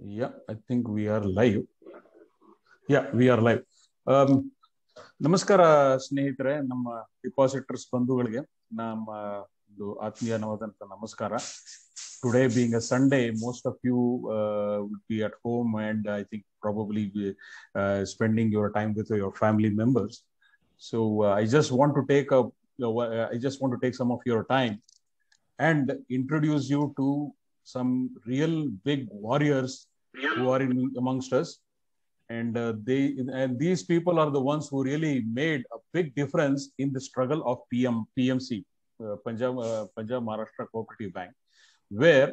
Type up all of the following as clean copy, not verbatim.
Yeah, I think we are live. Yeah, we are live. ನಮಸ್ಕಾರ ಸ್ನೇಹಿತರೆ, ನಮ್ಮ ಡಿಪಾಸಿಟರ್ಸ್ ಬಂಧುಗಳಿಗೆ ನಮ್ಮ ಒಂದು ಆತ್ಮೀಯವಾದಂತ ನಮಸ್ಕಾರ. Today being a Sunday, most of you would be at home and I think probably spending your time with your family members. So I just want to take some of your time and introduce you to some real big warriors who are amongst us. And these people are the ones who really made a big difference in the struggle of PMC, Punjab Maharashtra Cooperative Bank, where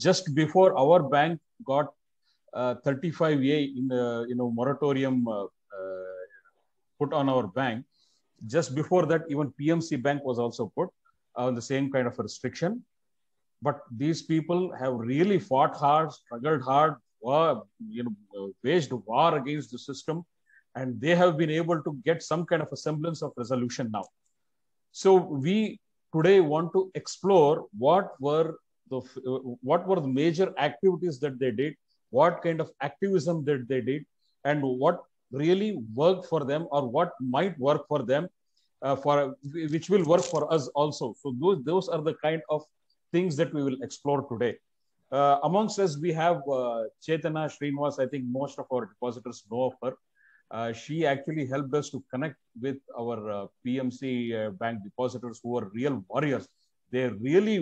just before our bank got 35A in the moratorium put on our bank, just before that even PMC Bank was also put on the same kind of a restriction. But these people have really fought hard, struggled hard, waged war against the system, and they have been able to get some kind of a semblance of resolution now. So we today want to explore what were the major activities that they did, what kind of activism that they did, and what really worked for them or what might work for them, which will work for us also. So those are the kind of things that we will explore today. Amongst us, we have Chetana Srinivas. I think most of our depositors know of her. She actually helped us to connect with our PMC bank depositors who are real warriors. They really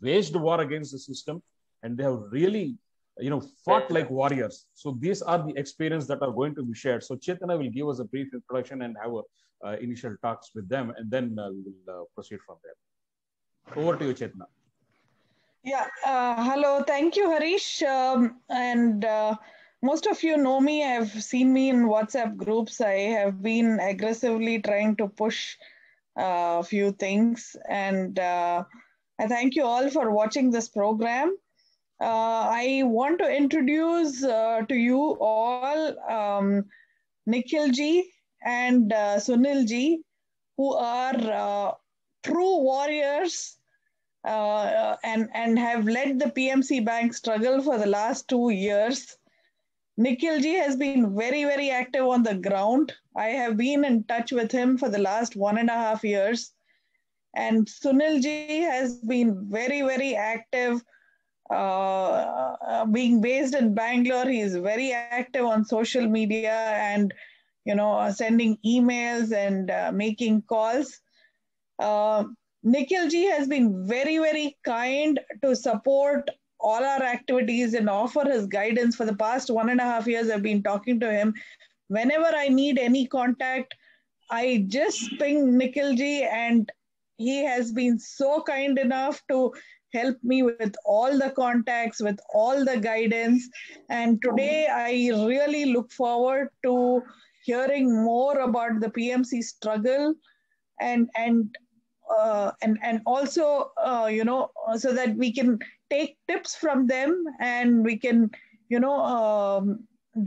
waged war against the system, and they have really, fought like warriors. So these are the experiences that are going to be shared. So Chetana will give us a brief introduction and have initial talks with them, and then we will proceed from there. Over to you, Chetana. Yeah, hello. Thank you, Harish. Most of you know me. Have seen me in WhatsApp groups. I have been aggressively trying to push a few things. And I thank you all for watching this program. I want to introduce to you all Nikhil ji and Sunil ji, who are true warriors and have led the PMC Bank struggle for the last 2 years. Nikhil ji has been very, very active on the ground. I have been in touch with him for the last 1.5 years. And Sunil ji has been very, very active. Being based in Bangalore, he is very active on social media and, sending emails and making calls. Nikhil ji has been very, very kind to support all our activities and offer his guidance. For the past 1.5 years, I've been talking to him. Whenever I need any contact, I just ping Nikhil ji, and he has been so kind enough to help me with all the contacts, with all the guidance. And today I really look forward to hearing more about the PMC struggle and also, so that we can take tips from them and we can,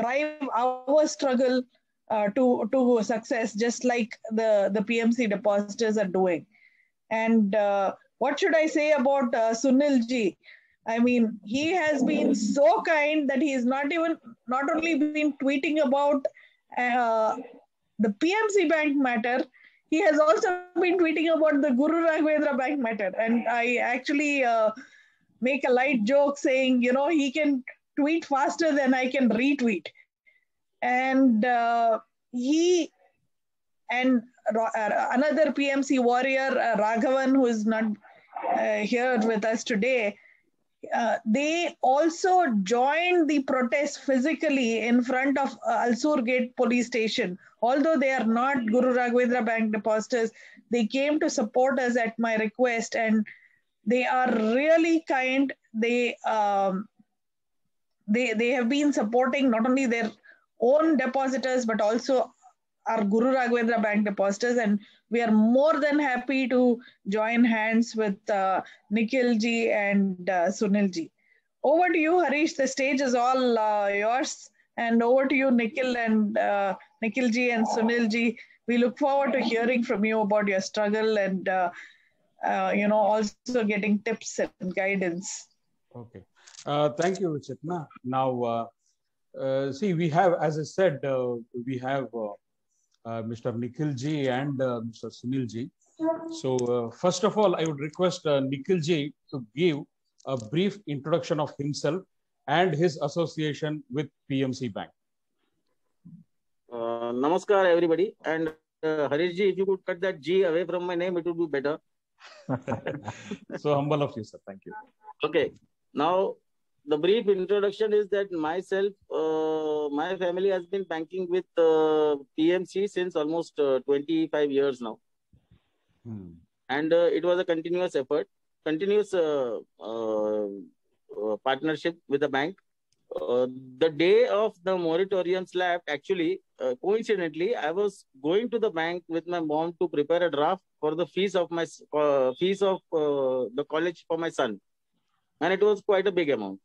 drive our struggle to success, just like the PMC depositors are doing. And what should I say about Sunil ji? I mean, he has been so kind that he is not only been tweeting about the PMC Bank matter, he has also been tweeting about the Guru Raghavendra Bank matter. And I actually make a light joke saying, he can tweet faster than I can retweet. And he and another PMC warrior, Raghavan, who is not here with us today, they also joined the protest physically in front of Alsur Gate police station. Although they are not Guru Raghavendra Bank depositors, they came to support us at my request, and they are really kind. They have been supporting not only their own depositors but also our Guru Raghavendra Bank depositors, and we are more than happy to join hands with Nikhil ji and Sunil ji. Over to you, Harish. The stage is all yours. And over to you, Nikhil ji and Sunil ji. We look forward to hearing from you about your struggle and, also getting tips and guidance. Okay. Thank you, Chetna. Now, see, we have, as I said, we have Mr. Nikhil ji and Mr. Sunil ji. So, first of all, I would request Nikhil ji to give a brief introduction of himself and his association with PMC Bank. Namaskar, everybody. And Harish ji, if you could cut that G away from my name, it would be better. So humble of you, sir. Thank you. Okay. Now, the brief introduction is that myself, my family has been banking with PMC since almost 25 years now. And it was a continuous effort, continuous partnership with the bank. The day of the moratorium slap, actually, coincidentally, I was going to the bank with my mom to prepare a draft for the fees of my the college for my son, and it was quite a big amount.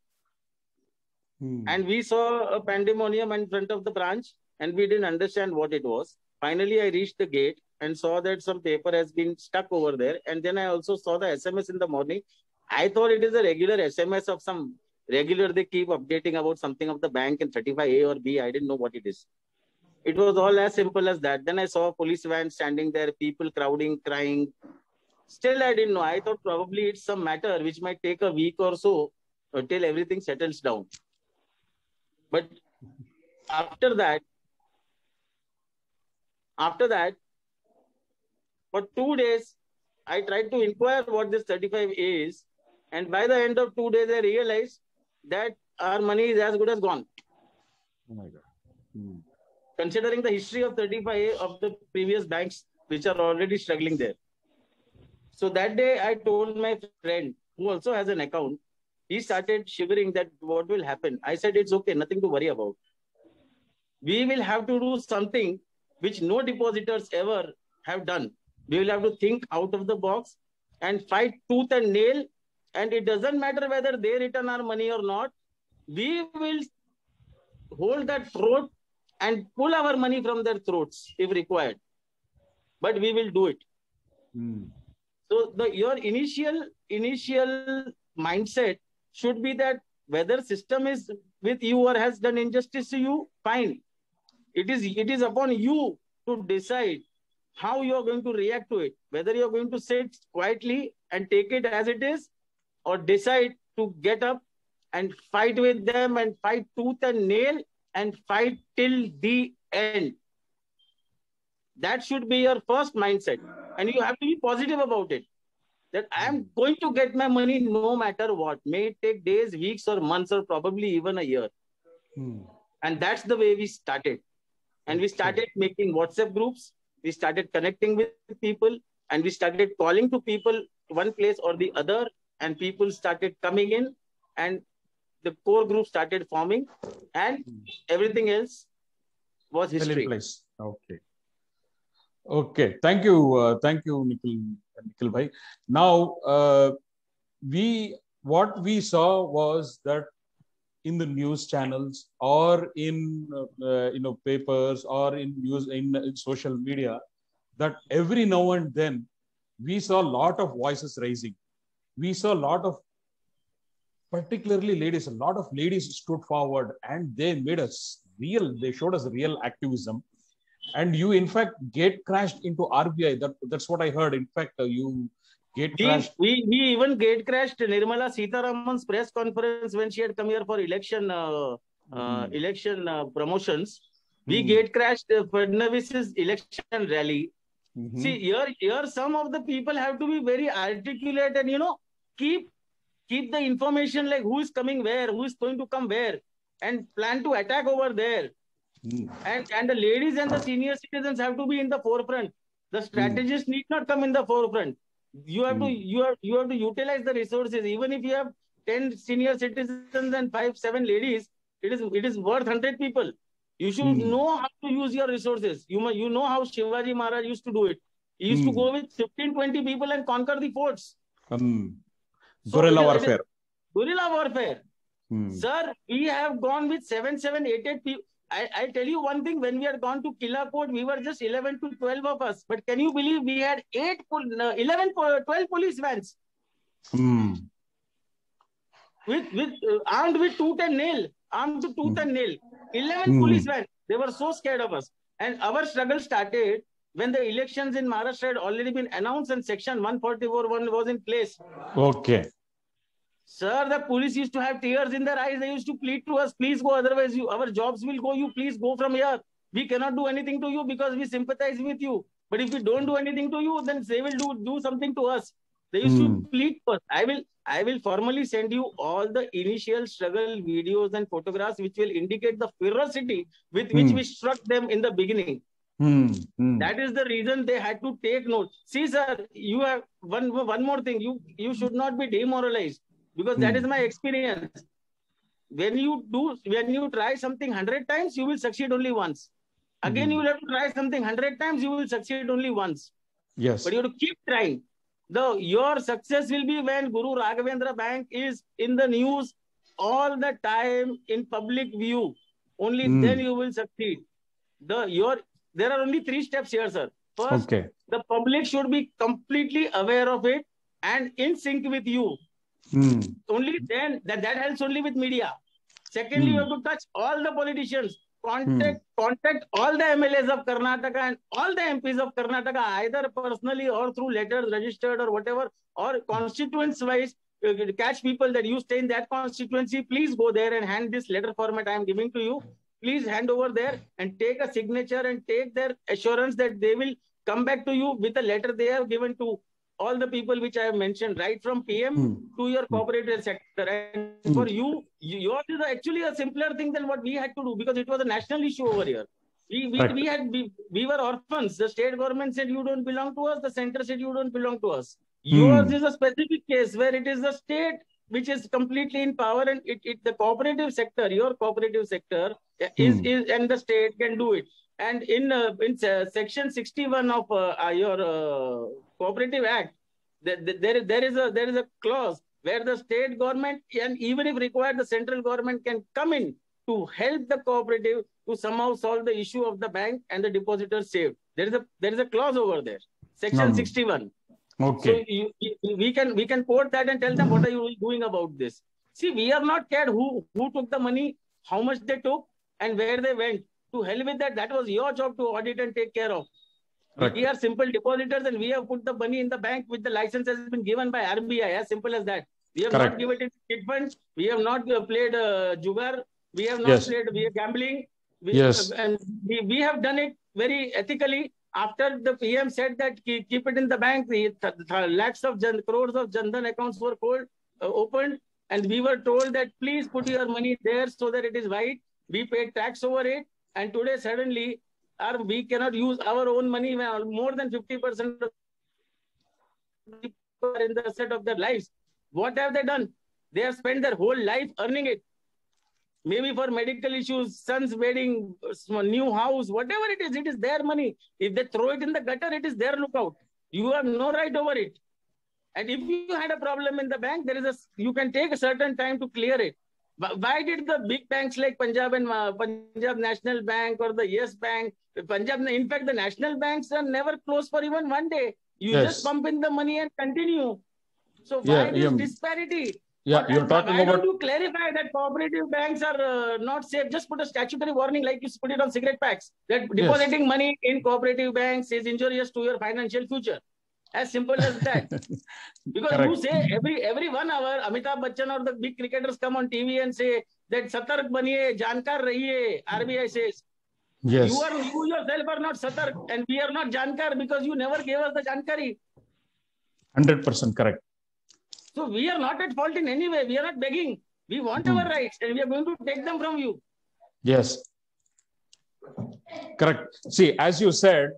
And we saw a pandemonium in front of the branch, and we didn't understand what it was. Finally, I reached the gate and saw that some paper has been stuck over there. And then I also saw the SMS in the morning. I thought it is a regular SMS of some regular, they keep updating about something of the bank in 35A or B. I didn't know what it is. It was all as simple as that. Then I saw a police van standing there, people crowding, crying. Still, I didn't know. I thought probably it's some matter which might take a week or so till everything settles down. But after that, for 2 days, I tried to inquire what this 35A is. And by the end of 2 days, I realized that our money is as good as gone. Oh my God. Considering the history of 35A of the previous banks, which are already struggling there. So that day, I told my friend, who also has an account, he started shivering that what will happen. I said, it's okay, nothing to worry about. We will have to do something which no depositors ever have done. We will have to think out of the box and fight tooth and nail. And it doesn't matter whether they return our money or not. We will hold that throat and pull our money from their throats if required. But we will do it. So your initial mindset should be that whether system is with you or has done injustice to you, fine. It is upon you to decide how you are going to react to it. Whether you are going to sit quietly and take it as it is, or decide to get up and fight with them and fight tooth and nail and fight till the end. That should be your first mindset. And you have to be positive about it. That I am going to get my money no matter what. May it take days, weeks, or months, or probably even a year. And that's the way we started. And we started making WhatsApp groups. We started connecting with people. And we started calling to people one place or the other. And people started coming in. And the core group started forming. And everything else was history. Okay. Okay. Thank you. Thank you, Nikhil bhai. Now, what we saw was that in the news channels or in papers or in news in social media, that every now and then we saw a lot of voices raising. We saw a lot of, particularly ladies, a lot of ladies stood forward and they made us they showed us real activism. And you, in fact, gate crashed into RBI. That's what I heard. In fact, you gate crashed. We even gate crashed Nirmala Sitharaman's press conference when she had come here for election promotions. We gate crashed Fadnavis's election rally. See, here some of the people have to be very articulate and, keep the information like who is coming where, who is going to come where, and plan to attack over there. And the ladies and the senior citizens have to be in the forefront. The strategists need not come in the forefront. You have to utilize the resources. Even if you have 10 senior citizens and 5-7 ladies, it is worth 100 people. You should know how to use your resources. You know how Shivaji Maharaj used to do it. He used to go with 15-20 people and conquer the forts. Guerrilla warfare. Guerrilla warfare. Sir, we have gone with 7, 8 people. I'll tell you one thing. When we had gone to Killa Court, we were just 11 to 12 of us. But can you believe we had 12 police vans? armed with tooth and nail, armed to tooth and nail. 11 policemen. They were so scared of us. And our struggle started when the elections in Maharashtra had already been announced and Section 144(1) was in place. Okay. Sir, the police used to have tears in their eyes. They used to plead to us, please go, otherwise our jobs will go. You please go from here. We cannot do anything to you because we sympathize with you. But if we don't do anything to you, then they will do something to us. They used to plead to us. I will formally send you all the initial struggle videos and photographs which will indicate the ferocity with which we struck them in the beginning. That is the reason they had to take note. See, sir, you have one more thing. You should not be demoralized, because that is my experience. When you try something 100 times, you will succeed only once. Again, you will have to try something 100 times, you will succeed only once. Yes. But you have to keep trying. Your success will be when Guru Raghavendra Bank is in the news all the time in public view. Only then you will succeed. There are only 3 steps here, sir. First, the public should be completely aware of it and in sync with you. Only then, that helps only with media. Secondly, you have to touch all the politicians. Contact all the MLAs of Karnataka and all the MPs of Karnataka, either personally or through letters registered or whatever, or constituents-wise, catch people that you stay in that constituency. Please go there and hand this letter format I am giving to you. Please hand over there and take a signature and take their assurance that they will come back to you with a letter they have given to all the people which I have mentioned, right from PM to your cooperative sector. And for yours is actually a simpler thing than what we had to do, because it was a national issue over here. We were orphans. The state government said you don't belong to us. The center said you don't belong to us. Yours is a specific case where it is the state which is completely in power, and the cooperative sector, your cooperative sector is and the state can do it. And in Section 61 of your Cooperative Act, there is a clause where the state government, and even if required, the central government can come in to help the cooperative to somehow solve the issue of the bank and the depositors saved. There is a clause over there, Section 61. Okay. So we can quote that and tell them, what are you doing about this? See, we are not cared who took the money, how much they took, and where they went. To hell with that. That was your job to audit and take care of. Right. We are simple depositors, and we have put the money in the bank with the license has been given by RBI. As simple as that. We have not given it chit funds. We have not played jugar. We have not played gambling. We have done it very ethically. After the PM said that keep it in the bank, the lakhs of crores of Jan-Dhan accounts were opened, and we were told that please put your money there so that it is white. We paid tax over it. And today, suddenly, we cannot use our own money. More than 50% of people are in the asset of their lives. What have they done? They have spent their whole life earning it. Maybe for medical issues, son's wedding, new house, whatever it is their money. If they throw it in the gutter, it is their lookout. You have no right over it. And if you had a problem in the bank, you can take a certain time to clear it. Why did the big banks like Punjab National Bank or the Yes Bank, in fact, the national banks are never closed for even one day. You just pump in the money and continue. So why this disparity? Yeah, you're talking about. Why don't you clarify that cooperative banks are not safe? Just put a statutory warning like you put it on cigarette packs that depositing money in cooperative banks is injurious to your financial future. As simple as that. Because you say every 1 hour, Amitabh Bachchan or the big cricketers come on TV and say that satark baniye, jankar rahiye, RBI says. Yes. You yourself are not satark, and we are not jankar because you never gave us the jankari. 100% correct. So we are not at fault in any way. We are not begging. We want our rights, and we are going to take them from you. Yes. Correct. See, as you said,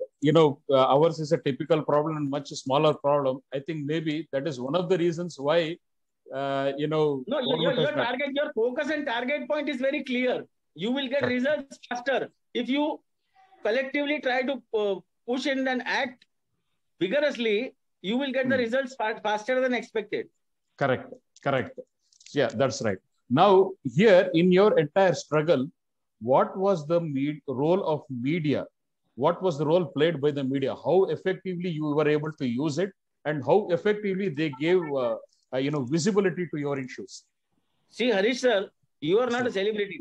ours is a typical problem and much smaller problem. I think maybe that is one of the reasons why, No, your focus and target point is very clear. You will get results faster. If you collectively try to push in and act vigorously, you will get the results faster than expected. Correct. Yeah, that's right. Now, here in your entire struggle, what was the role of media? What was the role played by the media? How effectively you were able to use it, and how effectively they gave, visibility to your issues? See, Harish sir, you are not a celebrity.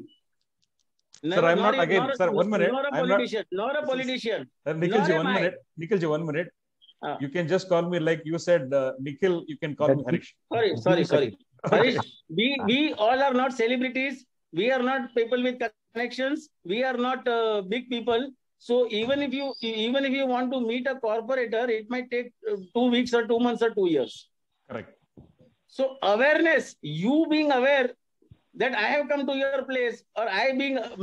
Sir, I'm not again. Sir, 1 minute. Nor a politician. Nor a politician. Nikhilji, 1 minute. Nikhilji, 1 minute. You can just call me like you said, Nikhil. You can call me Harish. Sorry. Harish, we all are not celebrities. We are not people with connections. We are not big people. So even if you want to meet a corporator, it might take 2 weeks or 2 months or 2 years. Correct. So awareness, you being aware that I have come to your place, or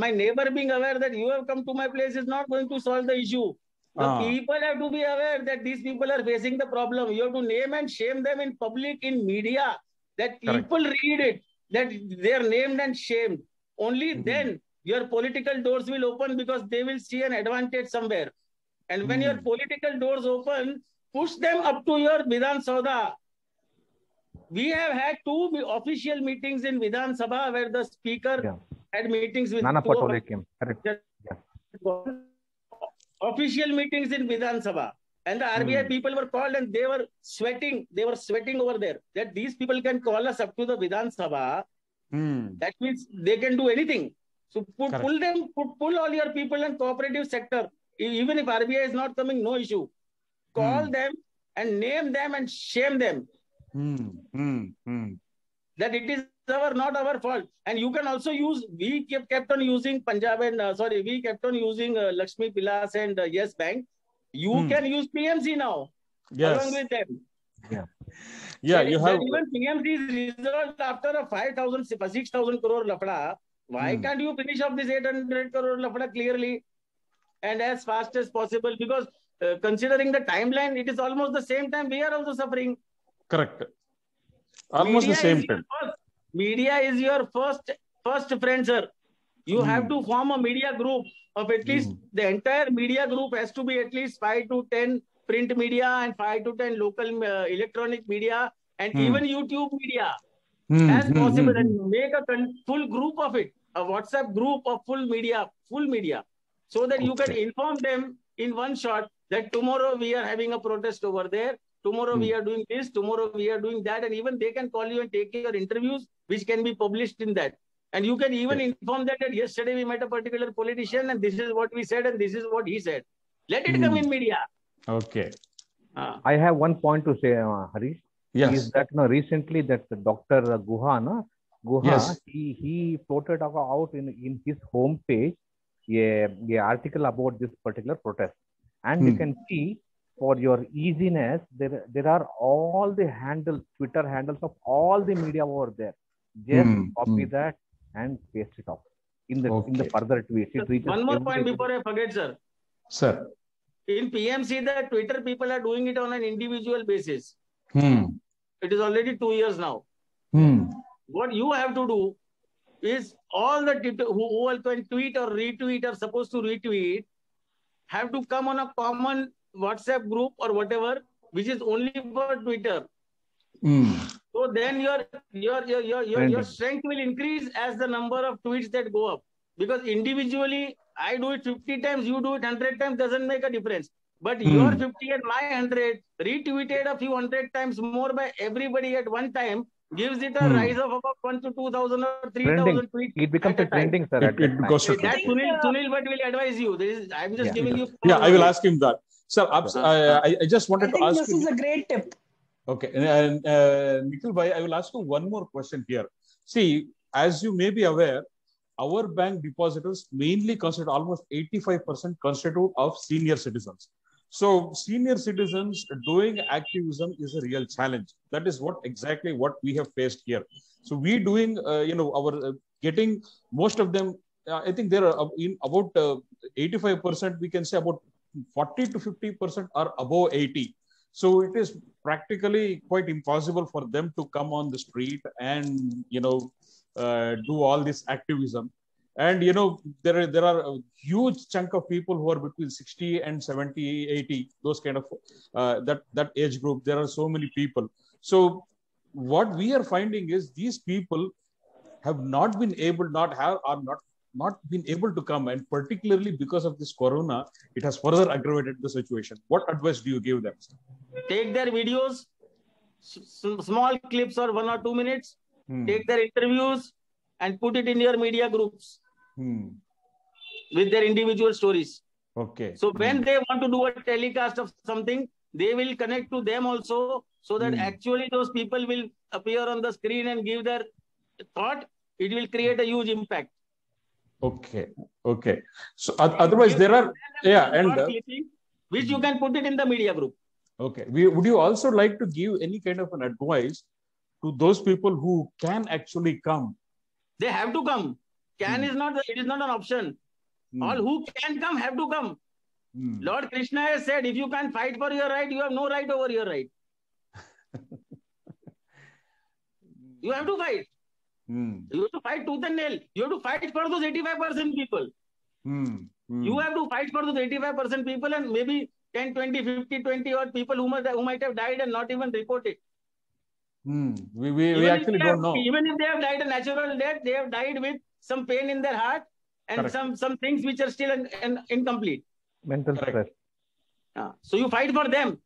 my neighbor being aware that you have come to my place, is not going to solve the issue. The people have to be aware that these people are facing the problem. You have to name and shame them in public, in media, that people read it, that they are named and shamed. Only then your political doors will open, because they will see an advantage somewhere. And when your political doors open, push them up to your Vidhan Sabha. We have had 2 official meetings in Vidhan Sabha where the speaker had meetings with Nana Patole came. Official meetings in Vidhan Sabha. And the RBI people were called, and they were sweating. They were sweating over there that these people can call us up to the Vidhan Sabha. That means they can do anything. So pull all your people in cooperative sector. Even if RBI is not coming, no issue. Call them and name them and shame them. That it is not our fault. And you can also use, we kept on using Punjab and, we kept on using Lakshmi Vilas and Yes Bank. You can use PMC now. Along with them. You have. Even PMC's result after a 6,000 crore lafda, why can't you finish off this 800 crore lafda clearly and as fast as possible? Because considering the timeline, it is almost the same time we are also suffering. Correct. Almost the same time. Media is your first friend, sir. You have to form a media group of at least, the entire media group has to be at least 5 to 10 print media and 5 to 10 local electronic media and even YouTube media as possible, and make a full group of it, a WhatsApp group of full media, so that you can inform them in one shot that tomorrow we are having a protest over there. Tomorrow we are doing this, tomorrow we are doing that, and even they can call you and take your interviews, which can be published in that. And you can even inform them that yesterday we met a particular politician and this is what we said and this is what he said. Let it come in media. Okay. I have one point to say, Harish. Yes. Is that recently that Dr. Guha, he floated out in his homepage a article about this particular protest. And you can see, for your easiness, there are all the handles, Twitter handles of all the media over there. Just copy that and paste it off in the further tweets. One more point before I forget, sir. Sir. In PMC, the Twitter people are doing it on an individual basis. It is already 2 years now. What you have to do is all the who can tweet or retweet or supposed to retweet have to come on a common WhatsApp group or whatever, which is only for Twitter. So then your strength will increase as the number of tweets that go up. Because individually, I do it 50 times, you do it 100 times, doesn't make a difference. But your 50 and my 100 retweeted a few 100 times more by everybody at one time gives it a rise of about 1 to 2,000 or 3,000 tweets. It becomes a trending, sir. It goes to that Sunil Bhatt will advise you. I'm just giving you. Yeah, I will ask him that. Sir, I just wanted to ask you. This is a great tip. Okay. And Nikhil Bhai, I will ask you one more question here. See, as you may be aware, our bank depositors mainly constitute almost 85% constitute of senior citizens. So senior citizens doing activism is a real challenge. That is exactly what we have faced here. So we doing, our getting most of them, I think there are in about 85%, we can say about 40 to 50% are above 80. So it is practically quite impossible for them to come on the street and, do all this activism. And, there are a huge chunk of people who are between 60 and 70, 80, those kind of, that age group. There are so many people. So what we are finding is these people have not been able, not been able to come. And particularly because of this corona, it has further aggravated the situation. What advice do you give them? Take their videos, small clips or 1 or 2 minutes, take their interviews and put it in your media groups with their individual stories. Okay. So when they want to do a telecast of something, they will connect to them also, so that actually those people will appear on the screen and give their thought. It will create a huge impact. Okay. Okay. So otherwise there are, which you can put it in the media group. Okay. Would you also like to give any kind of an advice to those people who can actually come? They have to come. It is not an option. All who can come have to come. Lord Krishna has said, if you can't fight for your right, you have no right over your right. You have to fight. You have to fight tooth and nail. You have to fight for those 85% people. You have to fight for those 85% people, and maybe 10, 20, 50, 20 odd people who might have died and not even reported. We actually don't know. Even if they have died a natural death, they have died with some pain in their heart and some things which are still incomplete. Mental stress. So you fight for them.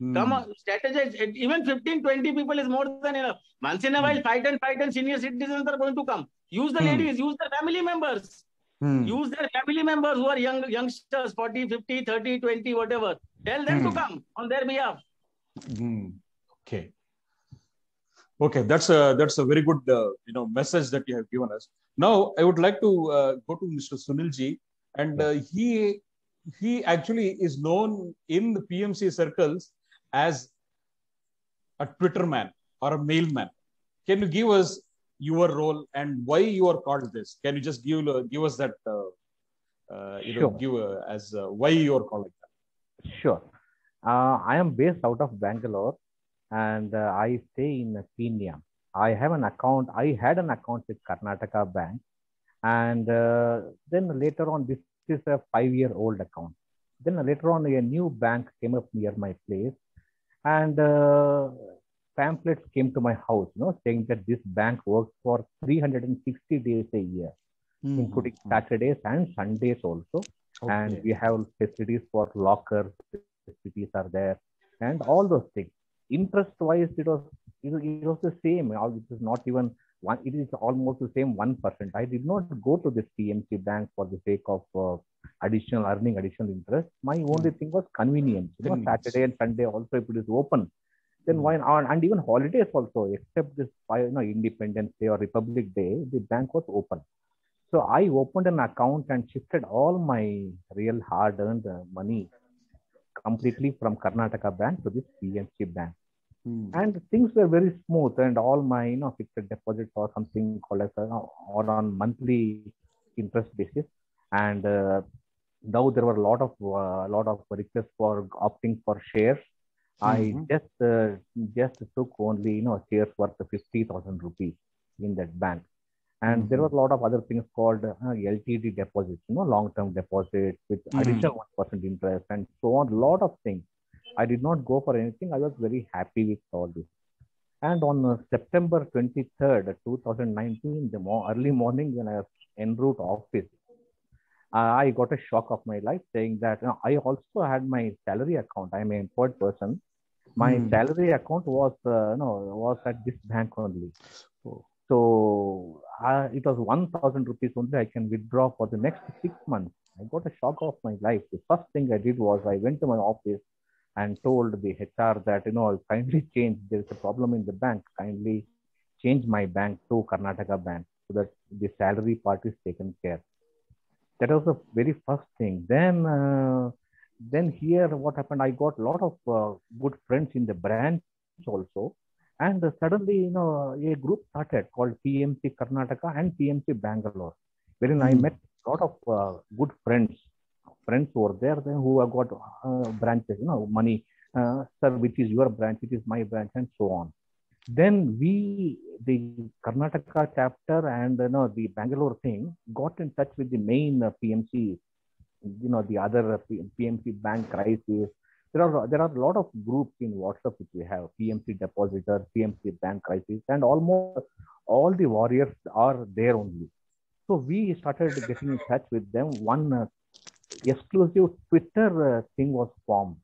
Come on, strategize. Even 15, 20 people is more than enough. Once in a while, fight and senior citizens are going to come. Use the ladies, use the family members. Use their family members who are youngsters, 40, 50, 30, 20, whatever. Tell them to come on their behalf. Okay. Okay, that's a very good message that you have given us. Now, I would like to go to Mr. Sunilji, and he actually is known in the PMC circles as a Twitter man or a mailman. Can you give us your role and why you are called this? Can you just give us that? Sure. Why you are called that? Sure. I am based out of Bangalore, and I stay in Kenya. I had an account with Karnataka Bank, and then later on, this is a 5-year-old account. Then later on, a new bank came up near my place, and pamphlets came to my house, saying that this bank works for 360 days a year, including Saturdays and Sundays also. Okay. And we have facilities for lockers, facilities are there, and all those things. Interest-wise, it was the same. It is not even one. It is almost the same 1%. I did not go to this PMC bank for the sake of additional interest. My only thing was convenience. Saturday and Sunday also, if it is open, then why not? And even holidays also, except this Independence Day or Republic Day, the bank was open. So I opened an account and shifted all my real hard-earned money completely from Karnataka Bank to this PMC Bank. And things were very smooth, and all my fixed deposits or something called as or on monthly interest basis. And though there were a lot of requests for opting for shares, I just took only shares worth 50,000 rupees in that bank. And there were a lot of other things called LTD deposits, long-term deposits with additional 1% interest and so on. A lot of things. I did not go for anything. I was very happy with all this. And on September 23rd, 2019, early morning when I was en route office, I got a shock of my life, saying that I also had my salary account. I'm an employed person. My salary account was at this bank only. So it was 1,000 rupees only I can withdraw for the next 6 months. I got a shock of my life. The first thing I did was I went to my office and told the HR that, kindly change. There is a problem in the bank. Kindly change my bank to Karnataka Bank so that the salary part is taken care. That was the very first thing. Then here, what happened? I got a lot of good friends in the branch also. And suddenly, a group started called PMC Karnataka and PMC Bangalore, wherein I met a lot of good friends who were there who have got branches, money, sir, which is your branch, it is my branch, and so on. Then the Karnataka chapter and the Bangalore thing got in touch with the main PMC, the other PMC bank crisis. There are a lot of groups in WhatsApp which we have, PMC Depositor, PMC Bank Crisis, and almost all the warriors are there only. So we started getting in touch with them. One exclusive Twitter thing was formed,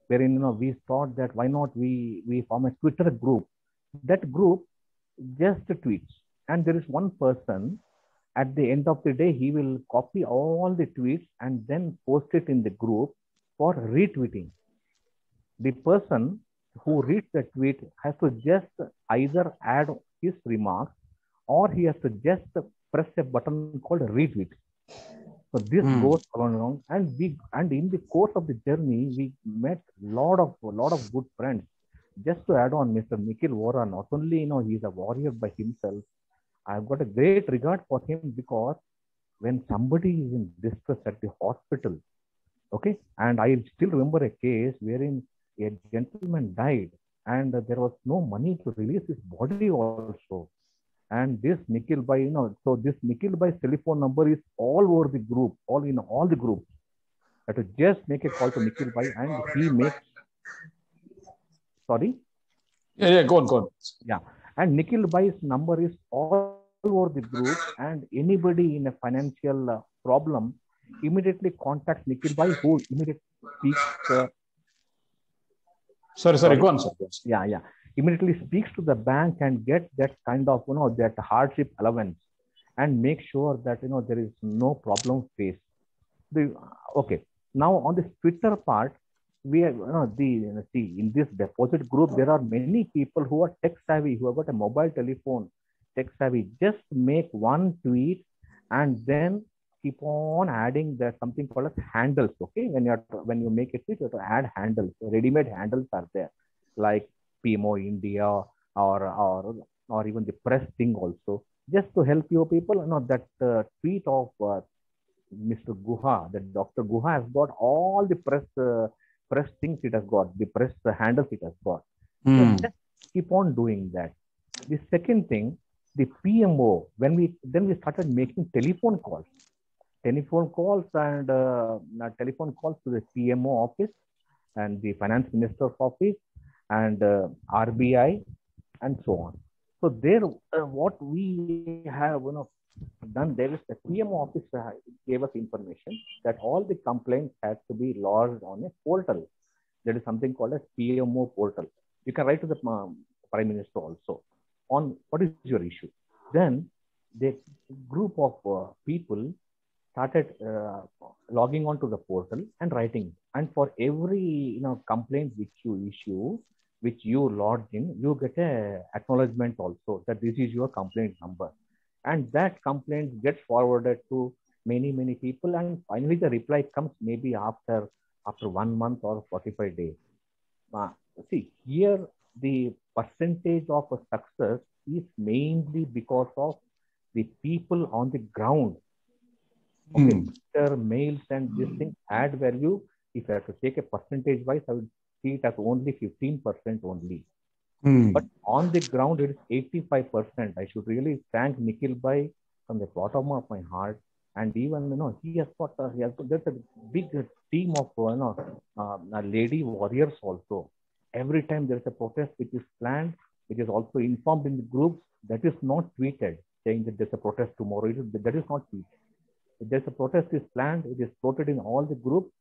wherein we thought that why not we form a Twitter group. That group just tweets. And there is one person at the end of the day, he will copy all the tweets and then post it in the group for retweeting. The person who reads the tweet has to just either add his remarks or he has to just press a button called retweet. So this goes along, and in the course of the journey, we met lot of good friends. Just to add on, Mr. Nikhil Vora, not only he's a warrior by himself. I've got a great regard for him because when somebody is in distress at the hospital, okay, and I still remember a case wherein a gentleman died and there was no money to release his body also. And this Nikhil Bhai, so this Nikhil Bhai's telephone number is all over the group, all in all the groups. I have to just make a call to Nikhil Bhai and he makes, sorry? Yeah, go on. Yeah, and Nikhil Bhai's number is all over the group, and anybody in a financial problem immediately contacts Nikhil Bhai, who immediately speaks. Sorry, go on, sir. Yeah. Immediately speaks to the bank and get that kind of, that hardship allowance and make sure that, there is no problem faced. Okay. Now on this Twitter part, we are, see, in this deposit group, there are many people who are tech savvy, who have got a mobile telephone, tech savvy. Just make one tweet and then keep on adding that something called as handles. Okay. When you make a tweet, you have to add handles. Ready-made handles are there, like PMO India or even the press thing also, just to help your people. That tweet of Mr. Guha, that Dr. Guha has got all the press things it has got, the press handles it has got. So just keep on doing that. The second thing, the PMO, then we started making telephone calls and telephone calls to the PMO office and the finance minister's office and RBI and so on. So there, what we have done, there is the PMO office gave us information that all the complaints had to be lodged on a portal. There is something called a PMO portal. You can write to the Prime Minister also on what is your issue. Then the group of people started logging on to the portal and writing. And for every complaint which you issue, which you lodge in, you get a acknowledgement also that this is your complaint number. And that complaint gets forwarded to many people. And finally, the reply comes maybe after 1 month or 45 days. See, here the percentage of success is mainly because of the people on the ground. Okay, Twitter, mails, and this thing add value. If I have to take a percentage wise, I would see it as only 15% only. But on the ground, it is 85%. I should really thank Nikhil Bhai from the bottom of my heart. And even, he has got there's a big team of, lady warriors also. Every time there's a protest which is planned, which is also informed in the groups, that is not tweeted, saying that there's a protest tomorrow. That is not tweeted. If there's a protest is planned, it is floated in all the groups,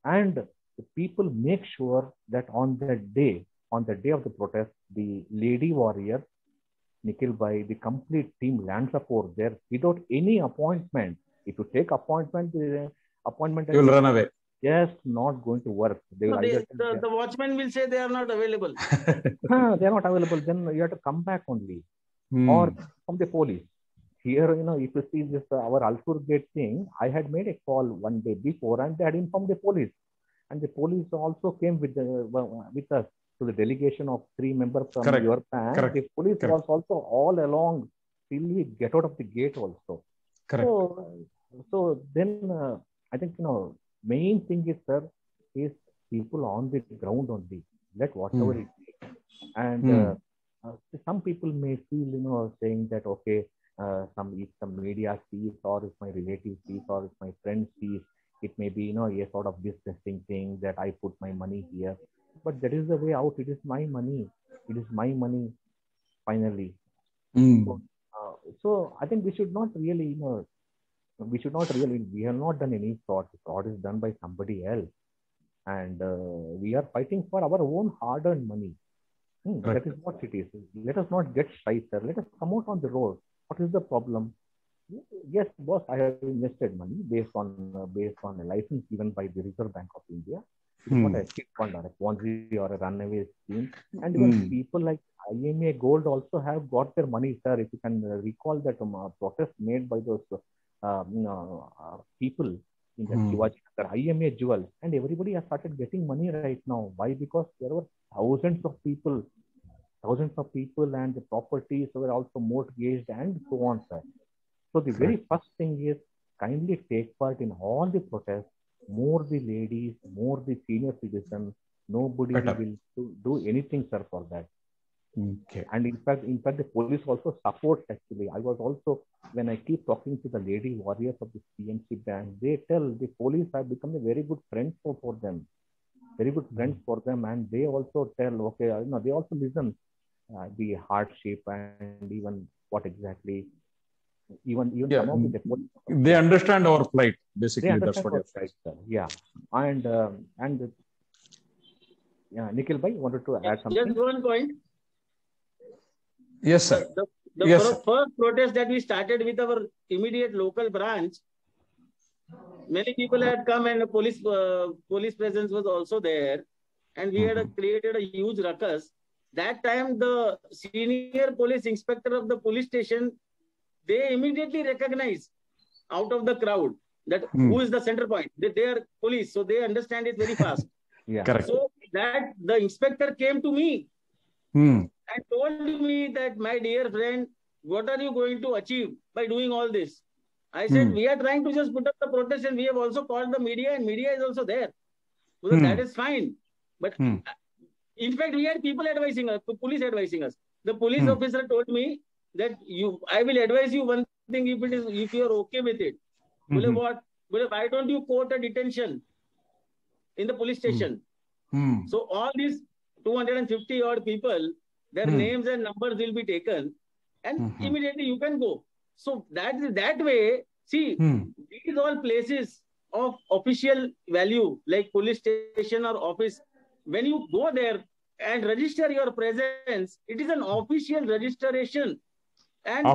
and the people make sure that on the day of the protest, the lady warrior, Nikhil Bhai, the complete team lands up over there without any appointment. If you take appointment, you will run away. Just not going to work. The watchman will say they are not available. They are not available. Then you have to come back only, or from the police. Here, if you see this, our Alpur Gate thing, I had made a call one day before and they had informed the police. And the police also came with us to the delegation of 3 members from your bank. The police was also all along till we get out of the gate also. Correct. So then I think, main thing is, sir, is people on the ground only. Let whatever it takes. And some people may feel, saying that, okay, if some media sees, or if my relative sees, or if my friend sees, it may be, a sort of businessing thing that I put my money here. But that is the way out. It is my money. It is my money, finally. So I think we should not really, we have not done any fraud. Fraud is done by somebody else. And we are fighting for our own hard-earned money. That is what it is. Let us not get shy, sir. Let us come out on the road. What is the problem? Yes, boss, I have invested money based on a license given by the Reserve Bank of India. It is not a cheap fund or a Ponzi or a runaway scheme. And even people like IMA Gold also have got their money, sir. If you can recall that protest made by those people in the Shivaji Nagar, IMA Jewel, and everybody has started getting money right now. Why? Because there were thousands of people, and the properties were also mortgaged and so on, sir. So the very first thing is kindly take part in all the protests, more the ladies, more the senior citizens. Nobody will do anything, sir, for that. Okay. And in fact, the police also supports actually. I was also, when I keep talking to the lady warriors of the PMC bank, they tell the police have become a very good friends for them. Very good friends for them. And they also tell, okay, they also listen the hardship and even what exactly, even some of the police. They understand our plight, basically. That's what you're saying, sir. Yeah. And Nikhil bhai wanted to add something. Just one point. Yes, sir. The first protest that we started with our immediate local branch, many people had come and police presence was also there, and we had created a huge ruckus. That time, the senior police inspector of the police station, they immediately recognized out of the crowd that who is the center point. They are police, so they understand it very fast. Yeah. Correct. So that the inspector came to me and told me that, my dear friend, what are you going to achieve by doing all this? I said, we are trying to just put up the protest, and we have also called the media, and media is also there. So that is fine. But in fact, we had people advising us, police advising us. The police officer told me that I will advise you one thing if you are okay with it. What? Why don't you quote a detention in the police station? So all these 250 odd people, their names and numbers will be taken, and immediately you can go. So that way, see, these all places of official value, like police station or office, when you go there and register your presence, it is an official registration. And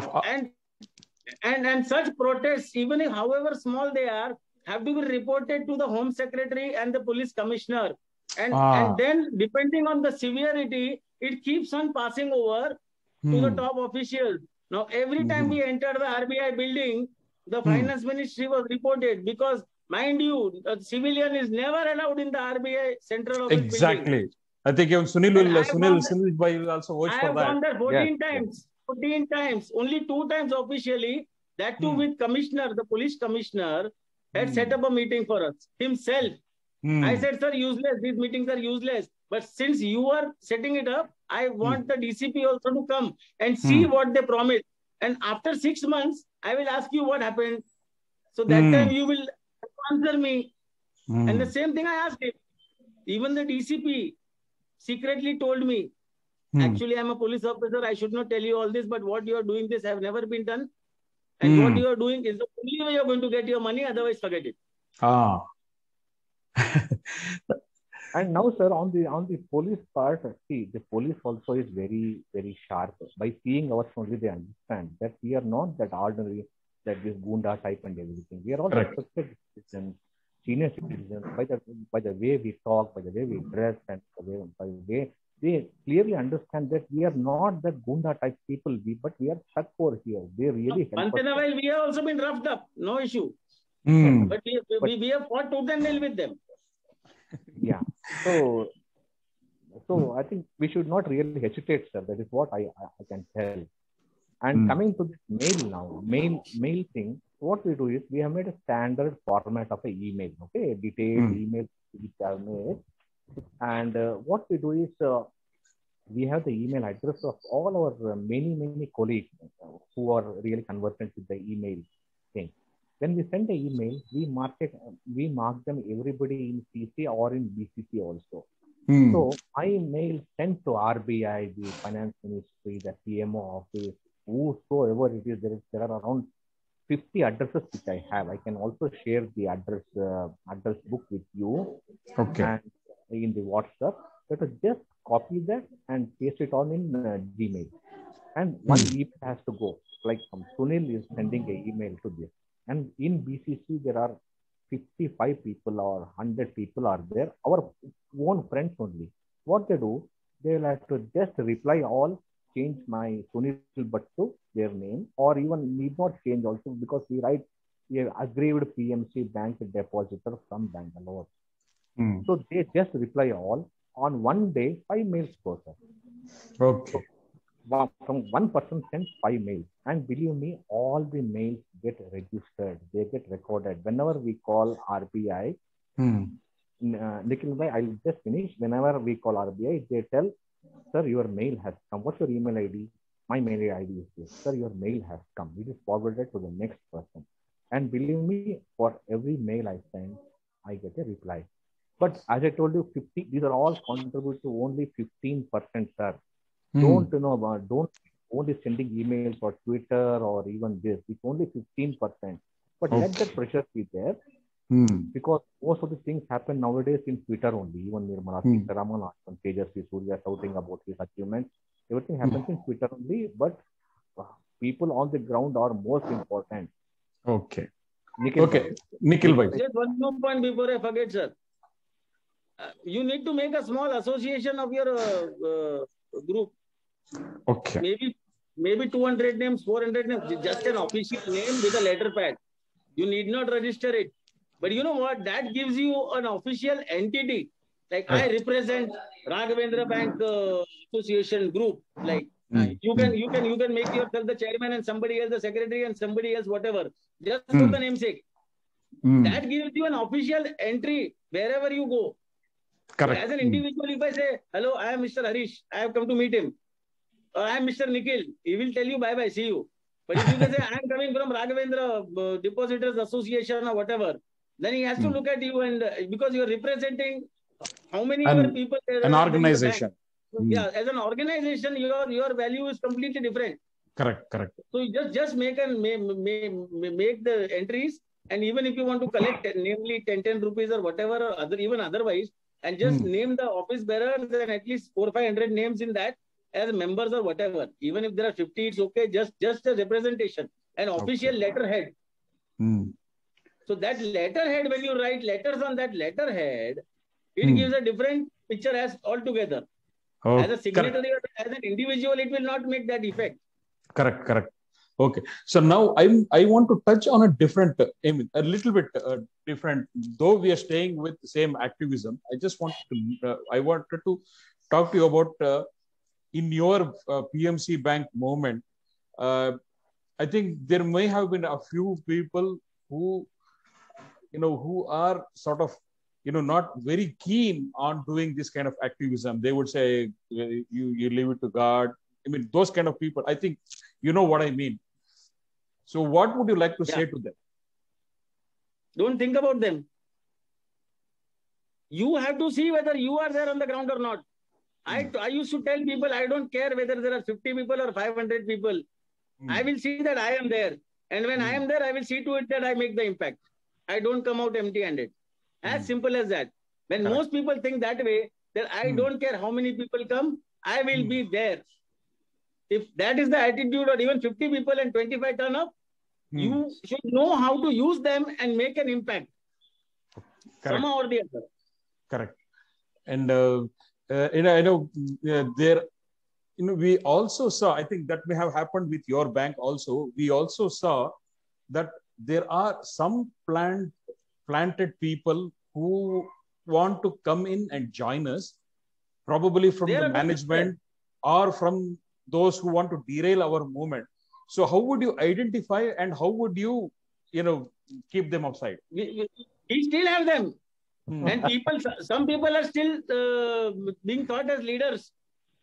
such protests, even if however small they are, have to be reported to the Home Secretary and the Police Commissioner. And then, depending on the severity, it keeps on passing over to the top officials. Now, every time we enter the RBI building, the Finance Ministry was reported, because, mind you, a civilian is never allowed in the RBI central office building. I think even Sunil will also watch for that. I have gone there 14 times. 14 times. Only 2 times officially. That too with commissioner, the police commissioner had set up a meeting for us himself. I said, sir, useless. These meetings are useless. But since you are setting it up, I want the DCP also to come and see what they promised. And after 6 months, I will ask you what happened. So that time you will answer me. And the same thing I asked him. Even the DCP secretly told me, actually, I'm a police officer. I should not tell you all this, but what you are doing this have never been done. And what you are doing is the only way you're going to get your money. Otherwise, forget it. And now, sir, on the police part, see, the police also is very, very sharp. By seeing us only, they understand that we are not that ordinary, that this Gunda type and everything. We are all respected citizens, senior citizens, by the way we talk, by the way we dress, and by the way they clearly understand that we are not that Gunda type people, but we are stuck over here. They really help us. Once in a while, we have also been roughed up, no issue. But we have fought tooth and nail with them. Yeah. So I think we should not really hesitate, sir. That is what I can tell. And coming to this mail now, mail thing, what we do is we have made a standard format of an email, okay, a detailed email which I have made. And what we do is we have the email address of all our many colleagues who are really conversant with the email thing. When we send the email, we mark them everybody in CC or in BCC also. So my mail sent to RBI, the Finance Ministry, the PMO office, whosoever it is, there are around 50 addresses which I have. I can also share the address book with you. Okay. And in the WhatsApp. You have to just copy that and paste it on in Gmail. And one email has to go. Like Sunil is sending an email to this. And in BCC, there are 55 people or 100 people are there, our own friends only. What they do, they will have to just reply all, change my Sunil but to their name, or even need not change also, because we write a aggrieved PMC bank depositor from Bangalore. So they just reply all. On one day, 5 mails go, sir. Okay. So, from one person sends 5 mails, and believe me, all the mails get registered, they get recorded. Whenever we call RBI, Nikhil bhai, I'll just finish. Whenever we call RBI, they tell, sir, your mail has come. What's your email ID? My mail ID is this. Sir, your mail has come. It is forwarded to the next person. And believe me, for every mail I send, I get a reply. But as I told you, these are all contribute to only 15%, sir. Don't only sending emails or Twitter or even this. It's only 15%. But let that pressure be there. Because most of the things happen nowadays in Twitter only. Even Nirmala Sitharaman and Tejasvi Surya shouting about his achievements. Everything happens in Twitter only. But people on the ground are most important. Okay. Nikhil bhai. Just one more point before I forget, sir. You need to make a small association of your group. Okay. Maybe 200 names, 400 names, just an official name with a letter pad. You need not register it. But you know what? That gives you an official entity. Like I represent Raghavendra Bank Association group. Like you can make yourself the chairman and somebody else the secretary and somebody else whatever. Just for the namesake. That gives you an official entry wherever you go. Correct. So as an individual, if I say, hello, I am Mr. Harish, I have come to meet him. Or I am Mr. Nikhil, he will tell you bye-bye, see you. But if you can say, I am coming from Raghavendra Depositors Association or whatever, then he has to look at you, and because you are representing how many other people. An organization. Yeah, as an organization, your value is completely different. Correct. So you just make the entries, and even if you want to collect, namely 10 rupees or whatever, or even otherwise, and just name the office bearers and at least 400-500 names in that as members or whatever. Even if there are 50, it's okay. Just a representation, an official letterhead. So that letterhead, when you write letters on that letterhead, it gives a different picture as altogether. As a signatory or as an individual, it will not make that effect. Correct. Okay. So now I want to touch on a different, a little bit different. Though we are staying with the same activism, I wanted to talk to you about in your PMC Bank movement. I think there may have been a few people who are sort of, not very keen on doing this kind of activism. They would say, you leave it to God. I mean, those kind of people, I think, you know what I mean. So what would you like to say to them? Don't think about them. You have to see whether you are there on the ground or not. I used to tell people, I don't care whether there are 50 people or 500 people. I will see that I am there. And when I am there, I will see to it that I make the impact. I don't come out empty-handed. As simple as that. When most people think that way, that I don't care how many people come, I will be there. If that is the attitude, or even 50 people and 25 turn up, you should know how to use them and make an impact. Somehow or the other. Correct. And I know there, we also saw, I think that may have happened with your bank also. We also saw that there are some planted people who want to come in and join us, probably from the management or from those who want to derail our movement. So how would you identify and how would you, keep them outside? We still have them. And some people are still being thought as leaders.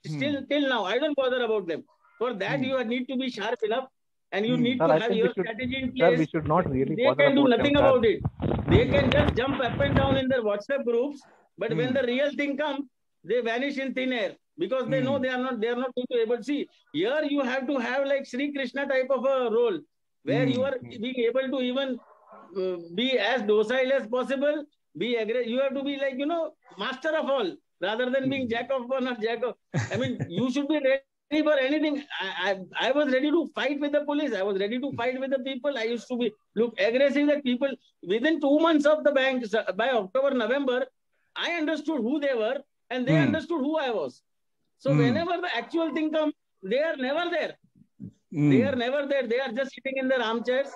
Still till now. I don't bother about them. For that, you need to be sharp enough and you need to have your strategy in place. Sir, we should not really they can do nothing about it. They can just jump up and down in their WhatsApp groups, but when the real thing comes, they vanish in thin air because they know they are not going to be able to see. Here you have to have like Sri Krishna type of a role where you are being able to even be as docile as possible. You have to be like, master of all. rather than being jack of one or jack of. I mean, you should be ready for anything. I was ready to fight with the police. I was ready to fight with the people. I used to be look aggressive at people. Within 2 months of the bank, by October, November, I understood who they were and they understood who I was. So whenever the actual thing comes, they are never there. They are never there. They are just sitting in their armchairs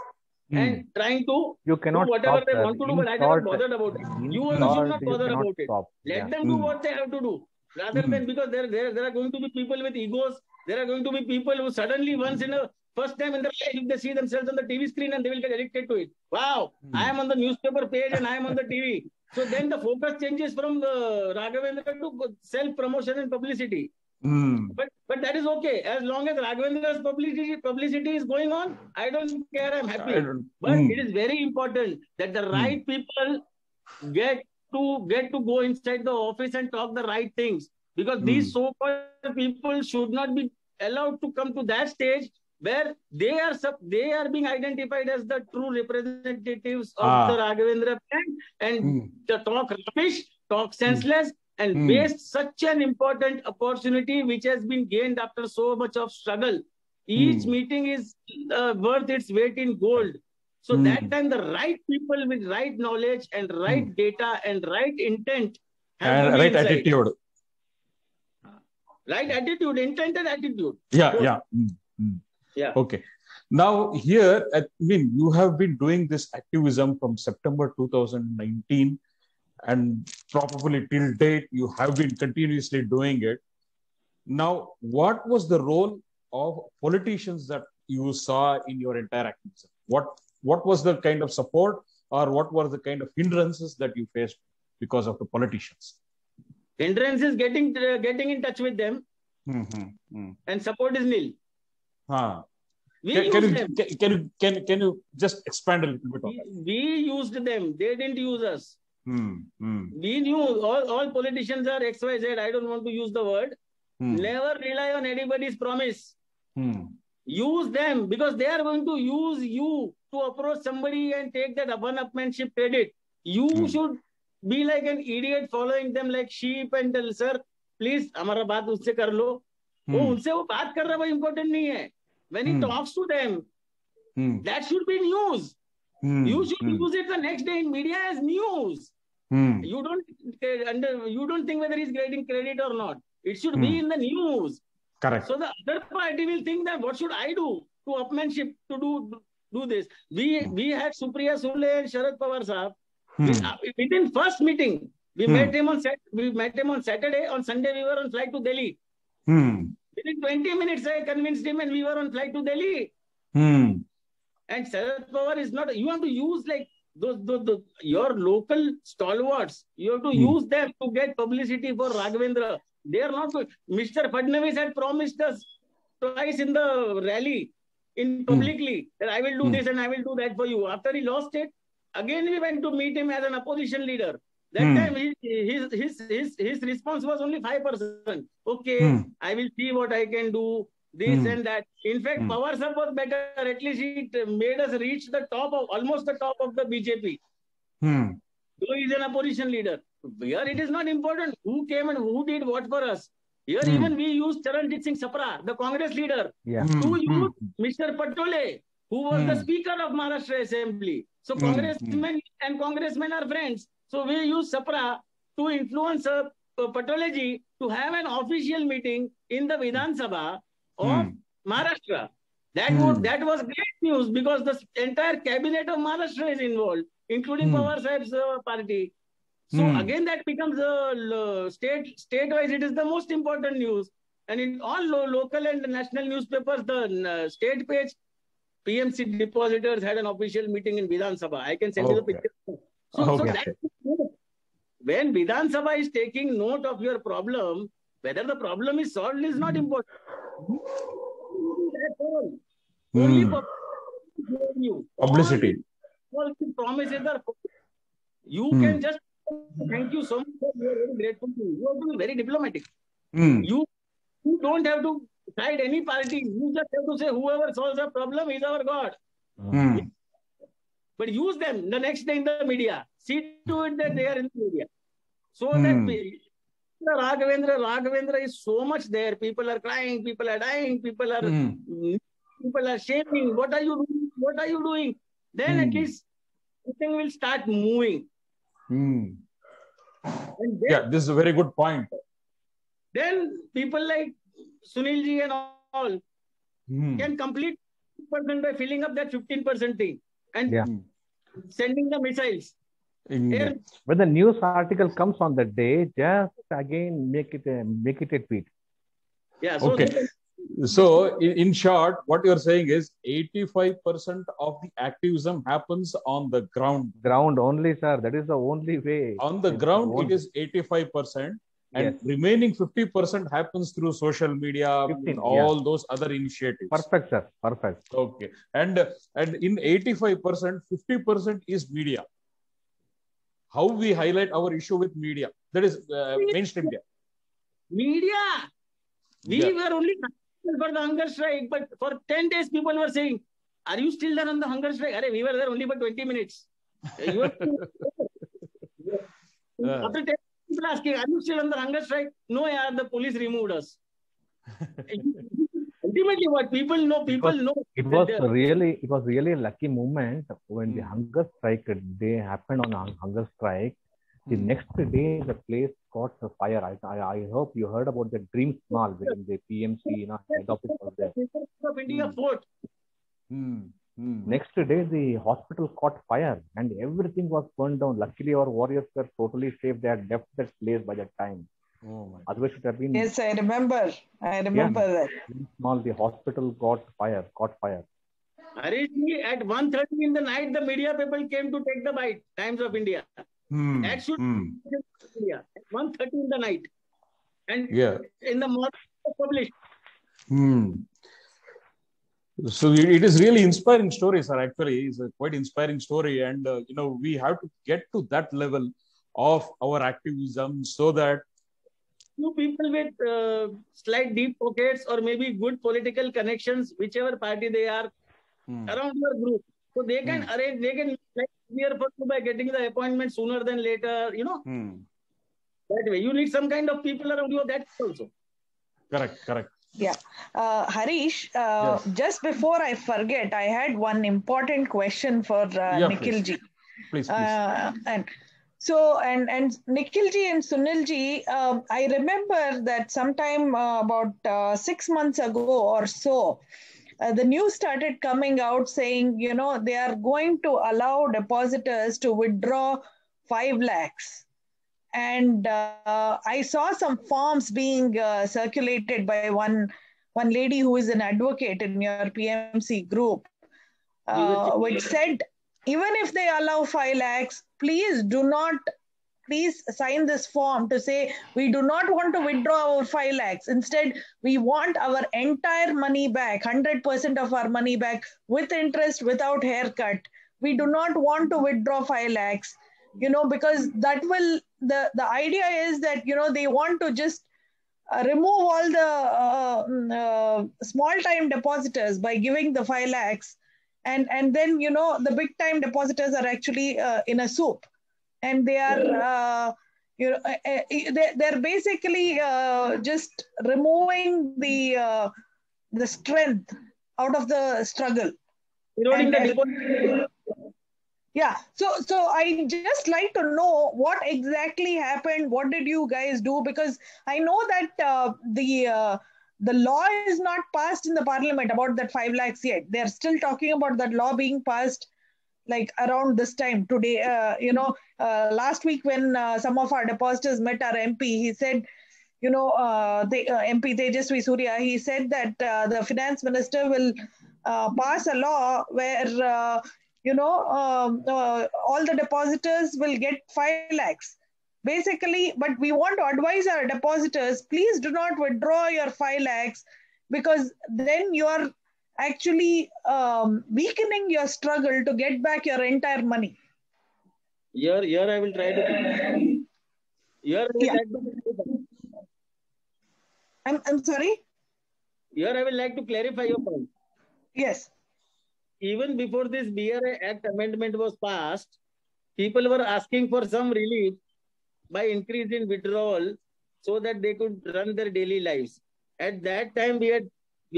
and trying to you cannot do whatever stop, they want to do, but I never bothered about it. You also should not bother about it. Let them do what they have to do. Rather than, because there are going to be people with egos. There are going to be people who suddenly first time in their life, they see themselves on the TV screen and they will get addicted to it. Wow, I am on the newspaper page and I am on the TV. So then the focus changes from Raghavendra to self-promotion and publicity. But that is okay. As long as Raghavendra's publicity is going on, I don't care. I'm happy. But it is very important that the right people get to go inside the office and talk the right things. Because these so-called people should not be allowed to come to that stage where they are being identified as the true representatives of the Raghavendra brand and talk rubbish, talk senseless, and waste such an important opportunity which has been gained after so much of struggle. Each meeting is worth its weight in gold. So that time the right people with right knowledge and right data and right intent have and right attitude. Right attitude, intent and attitude. Yeah. Okay. Now here, I mean, you have been doing this activism from September 2019 and probably till date, you have been continuously doing it. Now, what was the role of politicians that you saw in your entire activism? What was the kind of support or what were the kind of hindrances that you faced because of the politicians? Hindrance is getting in touch with them, and support is nil. Can you just expand a little bit on that? We used them; they didn't use us. We knew all politicians are XYZ. I don't want to use the word. Never rely on anybody's promise. Use them because they are going to use you to approach somebody and take that one-upmanship credit. You should be like an idiot following them like sheep and tell, sir, please, हमारा बात उससे कर लो. उनसे वो बात कर रहा है important नहीं है. When he talks to them, that should be news. You should use it the next day in media as news. You don't think whether he's getting credit or not. It should be in the news. Correct. So the other party will think that what should I do to upmanship to do this? We had Supriya Sule and Sharad Pawar sahab. Within first meeting, we met him on Saturday. On Sunday, we were on flight to Delhi. Within 20 minutes, I convinced him and we were on flight to Delhi. And Sharad Pawar is not, you have to use like your local stalwarts. You have to use them to get publicity for Raghavendra. They are not good. Mr. Fadnavis had promised us twice in the rally, publicly, that I will do this and I will do that for you. After he lost it, again we went to meet him as an opposition leader. That time his response was only 5%. Okay, I will see what I can do, this and that. In fact, Pawar sir was better. At least he made us reach almost the top of the BJP. So he is an opposition leader. Here it is not important who came and who did what for us. Here even we used Charanjit Singh Sapra, the Congress leader, to use Mr. Patole, who was the Speaker of Maharashtra Assembly. So congressmen and congressmen are friends. So we use Sapra to influence Patoleji to have an official meeting in the Vidhan Sabha of Maharashtra. That was great news because the entire cabinet of Maharashtra is involved, including Pawar Sahib's party. So again, that becomes state-wise, it is the most important news. And in all local and national newspapers, the state page, PMC depositors had an official meeting in Vidhan Sabha. I can send you the picture. So when Vidhan Sabha is taking note of your problem, whether the problem is solved is not important. Only publicity. All promises are. You can just thank you so much. We are very grateful to you. You have to be very diplomatic. You don't have to side any party. You just have to say whoever solves a problem is our God. But use them the next day in the media. See to it that they are in the media. So that Raghavendra is so much there. People are crying, people are dying, people are shaming. What are you doing? What are you doing? Then at least something will start moving. And then, yeah, this is a very good point. Then people like Sunilji and all can complete 50% by filling up that 15% thing and sending the missiles. When the news article comes on the day, just again make it a tweet. Yeah. So in short, what you're saying is 85% of the activism happens on the ground. Ground only, sir. That is the only way. On the ground, it is 85%. And remaining 50% happens through social media, all those other initiatives. Perfect, sir. Perfect. Okay. And in 85%, 50% is media. How we highlight our issue with media. That is mainstream media. Media. We were only for the hunger strike, but for 10 days people were saying, are you still there on the hunger strike? We were there only for 20 minutes. After 10 days, people asking, are you still on the hunger strike? No, the police removed us. Ultimately, what people know. It was really a lucky moment when the hunger strike day happened on a hunger strike. The next day, the place caught fire. I hope you heard about the Dreams Mall within the PMC, head office was there. Of India Fort. Next day, the hospital caught fire and everything was burned down. Luckily, our warriors were totally safe. They had left that place by that time. Otherwise, it had been. Yes, I remember that. Small, the hospital caught fire. Arishji, at 1:30 in the night, the media people came to take the bite. Times of India. That should be India. At 1:30 in the night. And in the morning, published. So it is really inspiring story, sir. Actually, it's a quite inspiring story. And, we have to get to that level of our activism so that few people with slight deep pockets or maybe good political connections, whichever party they are, around your group. So they can arrange, they can like clear for you by getting the appointment sooner than later, That way. You need some kind of people around you, that's also. Correct. Yeah. Harish, just before I forget, I had one important question for Nikhilji. Please. And Nikhilji and Sunilji, I remember that sometime about 6 months ago or so, the news started coming out saying, they are going to allow depositors to withdraw 5 lakhs. And I saw some forms being circulated by one lady who is an advocate in your PMC group, which said, even if they allow 5 lakhs, please sign this form to say, we do not want to withdraw our 5 lakhs. Instead, we want our entire money back, 100% of our money back with interest, without haircut. We do not want to withdraw 5 lakhs, because that will, the idea is that, they want to just remove all the small time depositors by giving the 5 lakhs. And then, the big time depositors are actually in a soup, and they are, they're basically just removing the strength out of the struggle. Yeah. So I just like to know what exactly happened. What did you guys do? Because I know that the law is not passed in the parliament about that 5 lakhs yet. They're still talking about that law being passed like around this time today. Last week when some of our depositors met our MP, he said, MP Tejasvi Surya, he said that the finance minister will pass a law where, all the depositors will get 5 lakhs. Basically, but we want to advise our depositors, please do not withdraw your 5 lakhs, because then you're actually weakening your struggle to get back your entire money. Here I will try to... I'm sorry? Here I will like to clarify your point. Yes. Even before this BRA Act amendment was passed, people were asking for some relief by increase in withdrawal so that they could run their daily lives. At that time, we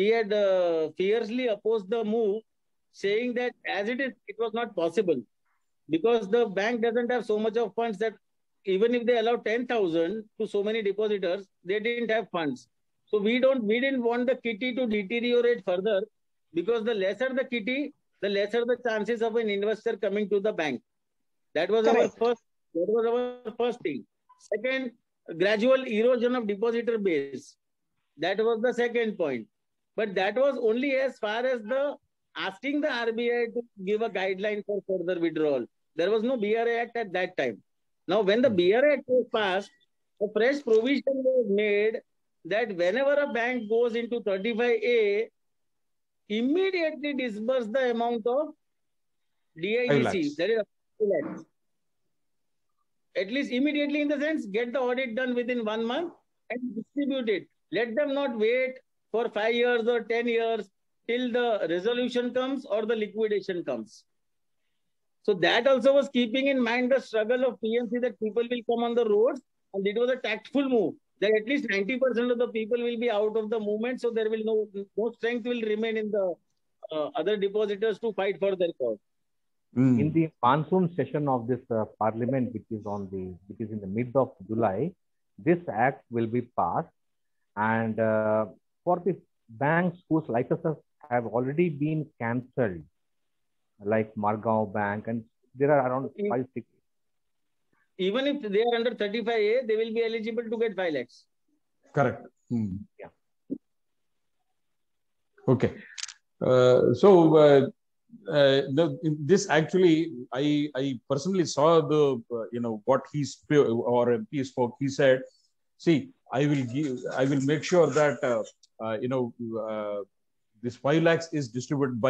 had fiercely opposed the move, saying that as it is, it was not possible because the bank doesn't have so much of funds that even if they allow 10,000 to so many depositors, they didn't have funds. So we didn't want the kitty to deteriorate further, because the lesser the kitty, the lesser the chances of an investor coming to the bank. That was Correct. our first thing. Second, gradual erosion of depositor base. That was the second point. But that was only as far as the asking the RBI to give a guideline for further withdrawal. There was no BRA Act at that time. Now, when the BRA Act was passed, a fresh provision was made that whenever a bank goes into 35A, immediately disburse the amount of 5 DIGC. lakhs. That is 5 lakhs. At least immediately, in the sense, get the audit done within 1 month and distribute it. Let them not wait for 5 years or 10 years till the resolution comes or the liquidation comes. So that also was keeping in mind the struggle of PMC, that people will come on the roads, and it was a tactful move that at least 90% of the people will be out of the movement, so there will no strength will remain in the other depositors to fight for their cause. In the monsoon session of this parliament, which is in the mid of July, this act will be passed, and for the banks whose licenses have already been cancelled, like Margao Bank, and there are around 5-6. Even if they are under 35A, they will be eligible to get 5 lakhs. Correct. Yeah. Okay. This actually, I personally saw the what he spoke or he spoke. He said, "See, I will make sure that this 5 lakhs is distributed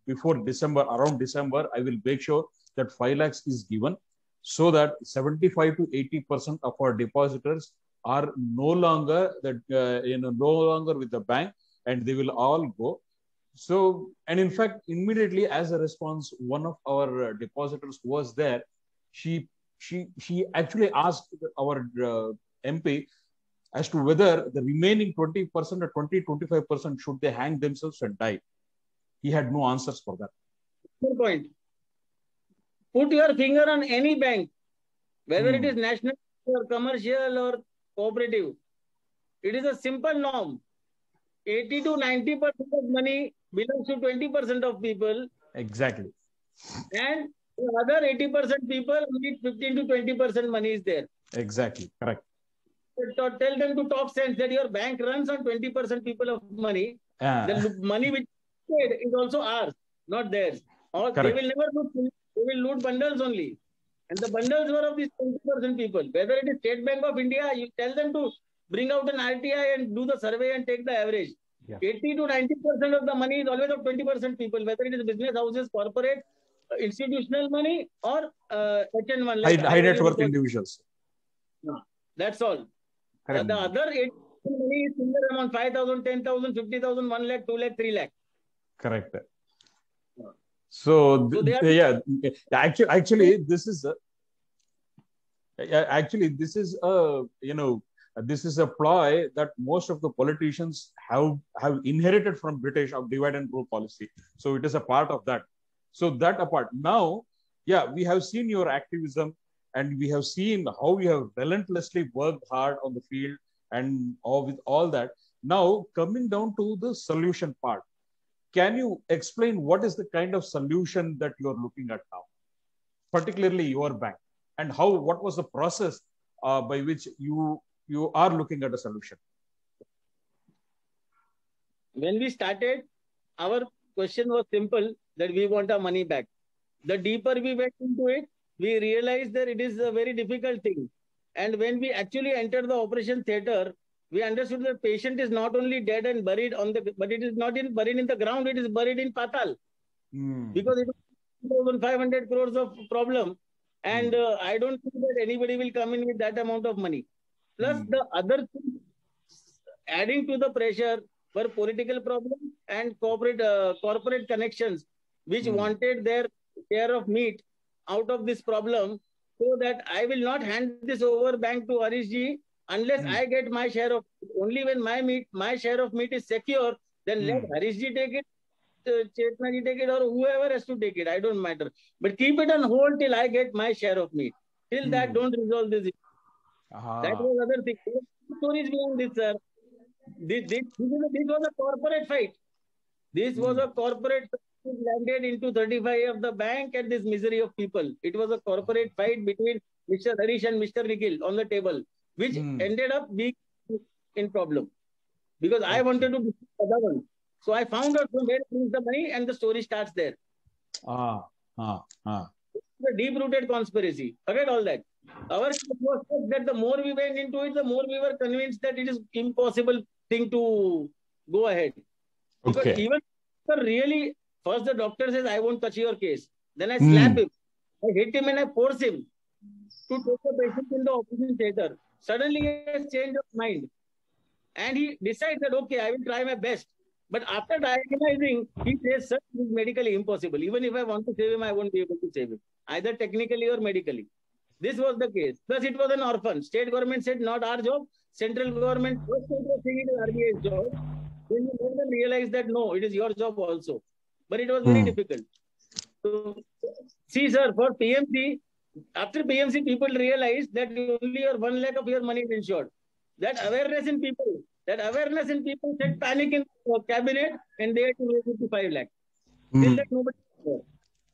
before December, around December. I will make sure that 5 lakhs is given, so that 75 to 80% of our depositors are no longer with the bank, and they will all go." So, and in fact, immediately as a response, one of our depositors who was there, she actually asked our MP as to whether the remaining 20% or 25% should they hang themselves and die. He had no answers for that. Good point. Put your finger on any bank, whether it is national or commercial or cooperative. It is a simple norm. 80 to 90% of money belongs to 20% of people. Exactly. And the other 80% people need 15 to 20% money is there. Exactly. Correct. So tell them to talk sense that your bank runs on 20% people of money. The money which is paid is also ours, not theirs. Or they will never loot. They will loot bundles only. And the bundles were of these 20% people. Whether it is State Bank of India, you tell them to bring out an RTI and do the survey and take the average. Yeah. 80 to 90% of the money is always of 20% people, whether it is business houses, corporate, institutional money, or HN1. Like high net worth individuals. No, that's all. The other 80% money is similar amount: 5,000, 10,000, 50,000, 1 lakh, 2 lakh, 3 lakh. Correct. So actually, this is a ploy that most of the politicians have inherited from British of divide and rule policy. So it is a part of that. So that apart, now, we have seen your activism, and we have seen how you have relentlessly worked hard on the field and with all that. Now, coming down to the solution part, can you explain what is the kind of solution that you are looking at now, particularly your bank, and what was the process by which you are looking at a solution? When we started, our question was simple, that we want our money back. The deeper we went into it, we realized that it is a very difficult thing. And when we actually entered the operation theater, we understood that the patient is not only dead and buried but it is not buried in the ground, it is buried in Patal. Because it is 2,500 crores of problem. And I don't think that anybody will come in with that amount of money. Plus the other thing, adding to the pressure, were political problems and corporate connections, which wanted their share of meat out of this problem, so that I will not hand this over bank to Harish ji Unless I get my share of, only when my share of meat is secure, then let Harish ji take it, Chetna ji take it, or whoever has to take it. I don't matter. But keep it on hold till I get my share of meat. Till that, don't resolve this issue. That was other thing. Stories behind this, sir. This was a corporate fight. This was a corporate fight landed into 35 of the bank and this misery of people. It was a corporate fight between Mr. Harish and Mr. Nikhil on the table, which ended up being in problem. Because I wanted to do the other one. So I found out from where it brings the money and the story starts there. It's a deep-rooted conspiracy. Forget all that. Our case was that the more we went into it, the more we were convinced that it is impossible thing to go ahead. Because even really, first the doctor says, I won't touch your case. Then I slap him. I hit him and I force him to take the patient in the operation theater. Suddenly he has changed of mind. And he decides that, okay, I will try my best. But after diagnosing, he says, sir, it is medically impossible. Even if I want to save him, I won't be able to save him, either technically or medically. This was the case. Plus, it was an orphan. State government said, not our job. Central government first was saying it is RBI's job. Then you made them realize that, no, it is your job also. But it was very difficult. So, see, sir, for PMC, after PMC, people realized that only your 1 lakh of your money is insured. That awareness in people set panic in the cabinet and they had to raise it to 5 lakh. Till that nobody was.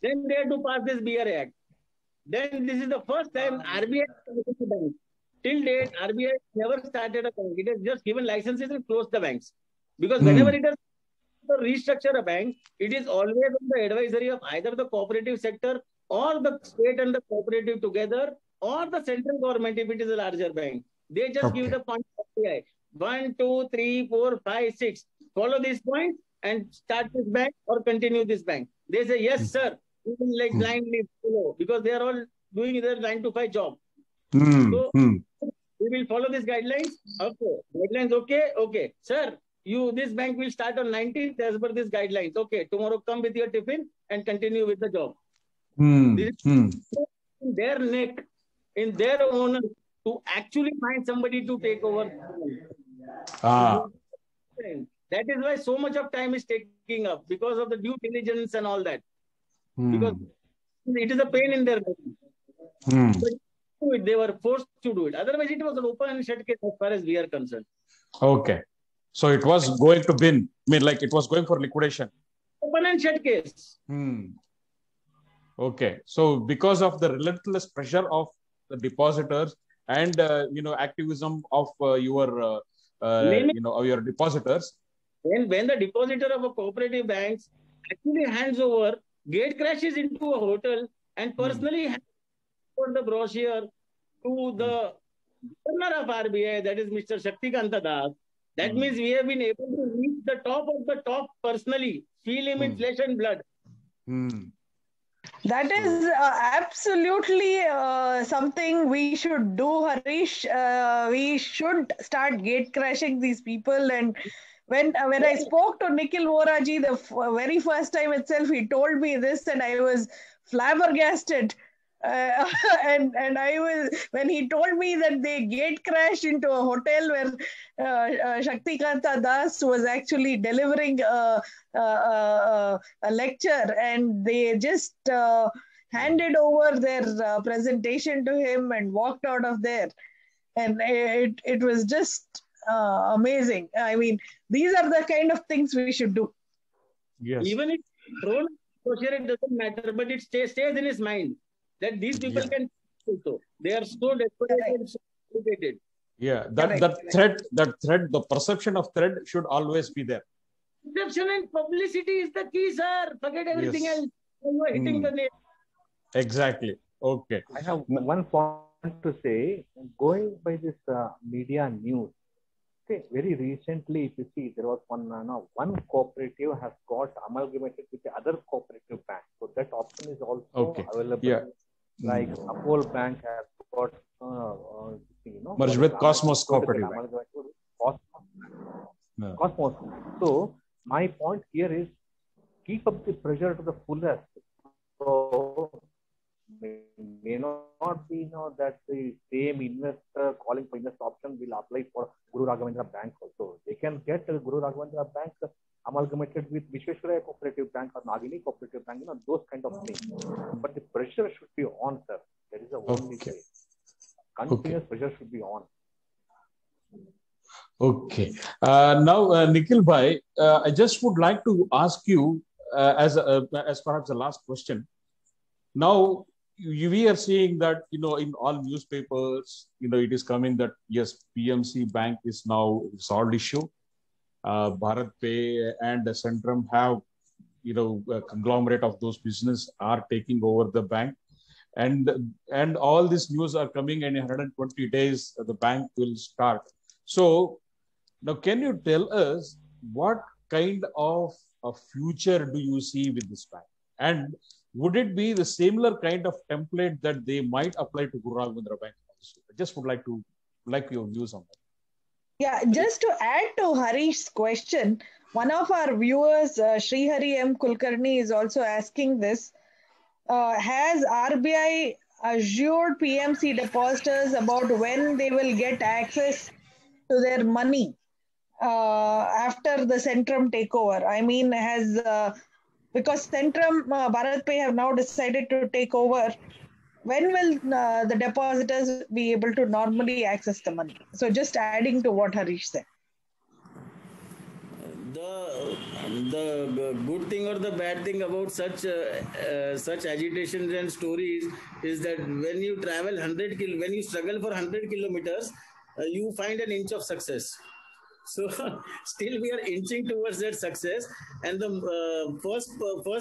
Then they had to pass this BRA Act. Then this is the first time RBI started the bank. Till date, RBI never started a bank. It has just given licenses and closed the banks. Because whenever it has to restructure a bank, it is always on the advisory of either the cooperative sector or the state and the cooperative together or the central government if it is a larger bank. They just give the point of RBI. 1, 2, 3, 4, 5, 6. Follow these points and start this bank or continue this bank. They say, yes, sir. We will like blindly follow because they are all doing their 9 to 5 job. So we will follow these guidelines. Okay. Guidelines, okay? Okay. Sir, this bank will start on 19th as per these guidelines. Okay. Tomorrow come with your tiffin and continue with the job. This is in their neck, in their owner to actually find somebody to take over. That is why so much of time is taking up because of the due diligence and all that. Because it is a pain in their body. But they were forced to do it. Otherwise, it was an open and shut case as far as we are concerned. Okay. So it was going to bin. I mean, like it was going for liquidation. Open and shut case. Okay. So because of the relentless pressure of the depositors and activism of your depositors. When the depositor of a cooperative bank actually hands over, gate crashes into a hotel and personally hands over the brochure to the governor of RBI, that is Mr. Shaktikanta Das. That means we have been able to reach the top of the top personally, feel him in flesh and blood. That is absolutely something we should do, Harish. We should start gate crashing these people. And when I spoke to Nikhil Voraji the very first time itself, he told me this, and I was flabbergasted. And I was, when he told me that they gate crashed into a hotel where Shaktikanta Das was actually delivering a lecture, and they just handed over their presentation to him and walked out of there. And it was just amazing. I mean, these are the kind of things we should do. Yes. Even if thrown it doesn't matter, but it stays in his mind that these people can also. They are so desperate and so educated. Yeah, that thread, the perception of thread should always be there. Perception and publicity is the key, sir. Forget everything else. You are hitting the nail. Exactly. Okay. I have one point to say, going by this media news. Okay, very recently, if you see, there was one cooperative has got amalgamated with the other cooperative bank. So that option is also available. Yeah. Like Apollo Bank has got, merged with Cosmos Cooperative Bank. Cosmos. So my point here is keep up the pressure to the fullest. So may not be that the same investor calling for investor option will apply for Guru Raghavendra Bank also. They can get Guru Raghavendra Bank amalgamated with Vishweshwaraya Cooperative Bank or Nagini Cooperative Bank, those kind of things. But the pressure should be on, sir. That is the only way. Continuous pressure should be on. Okay. Now, Nikhil Bhai, I just would like to ask you as perhaps the last question. Now, we are seeing that, in all newspapers, it is coming that, yes, PMC Bank is now solved issue. Bharat Pay and Centrum have, a conglomerate of those business are taking over the bank. And all these news are coming, and in 120 days, the bank will start. So now, can you tell us what kind of a future do you see with this bank? And would it be the similar kind of template that they might apply to Guru Raghavendra Bank also? I just would like your views on that. Yeah, just to add to Harish's question, one of our viewers, Srihari M. Kulkarni, is also asking this. Has RBI assured PMC depositors about when they will get access to their money after the Centrum takeover? I mean, because Centrum, Bharat Pay have now decided to take over, when will the depositors be able to normally access the money? So just adding to what Harish said. The good thing or the bad thing about such agitations and stories is that when you travel when you struggle for 100 kilometers, you find an inch of success. So still we are inching towards that success, and the first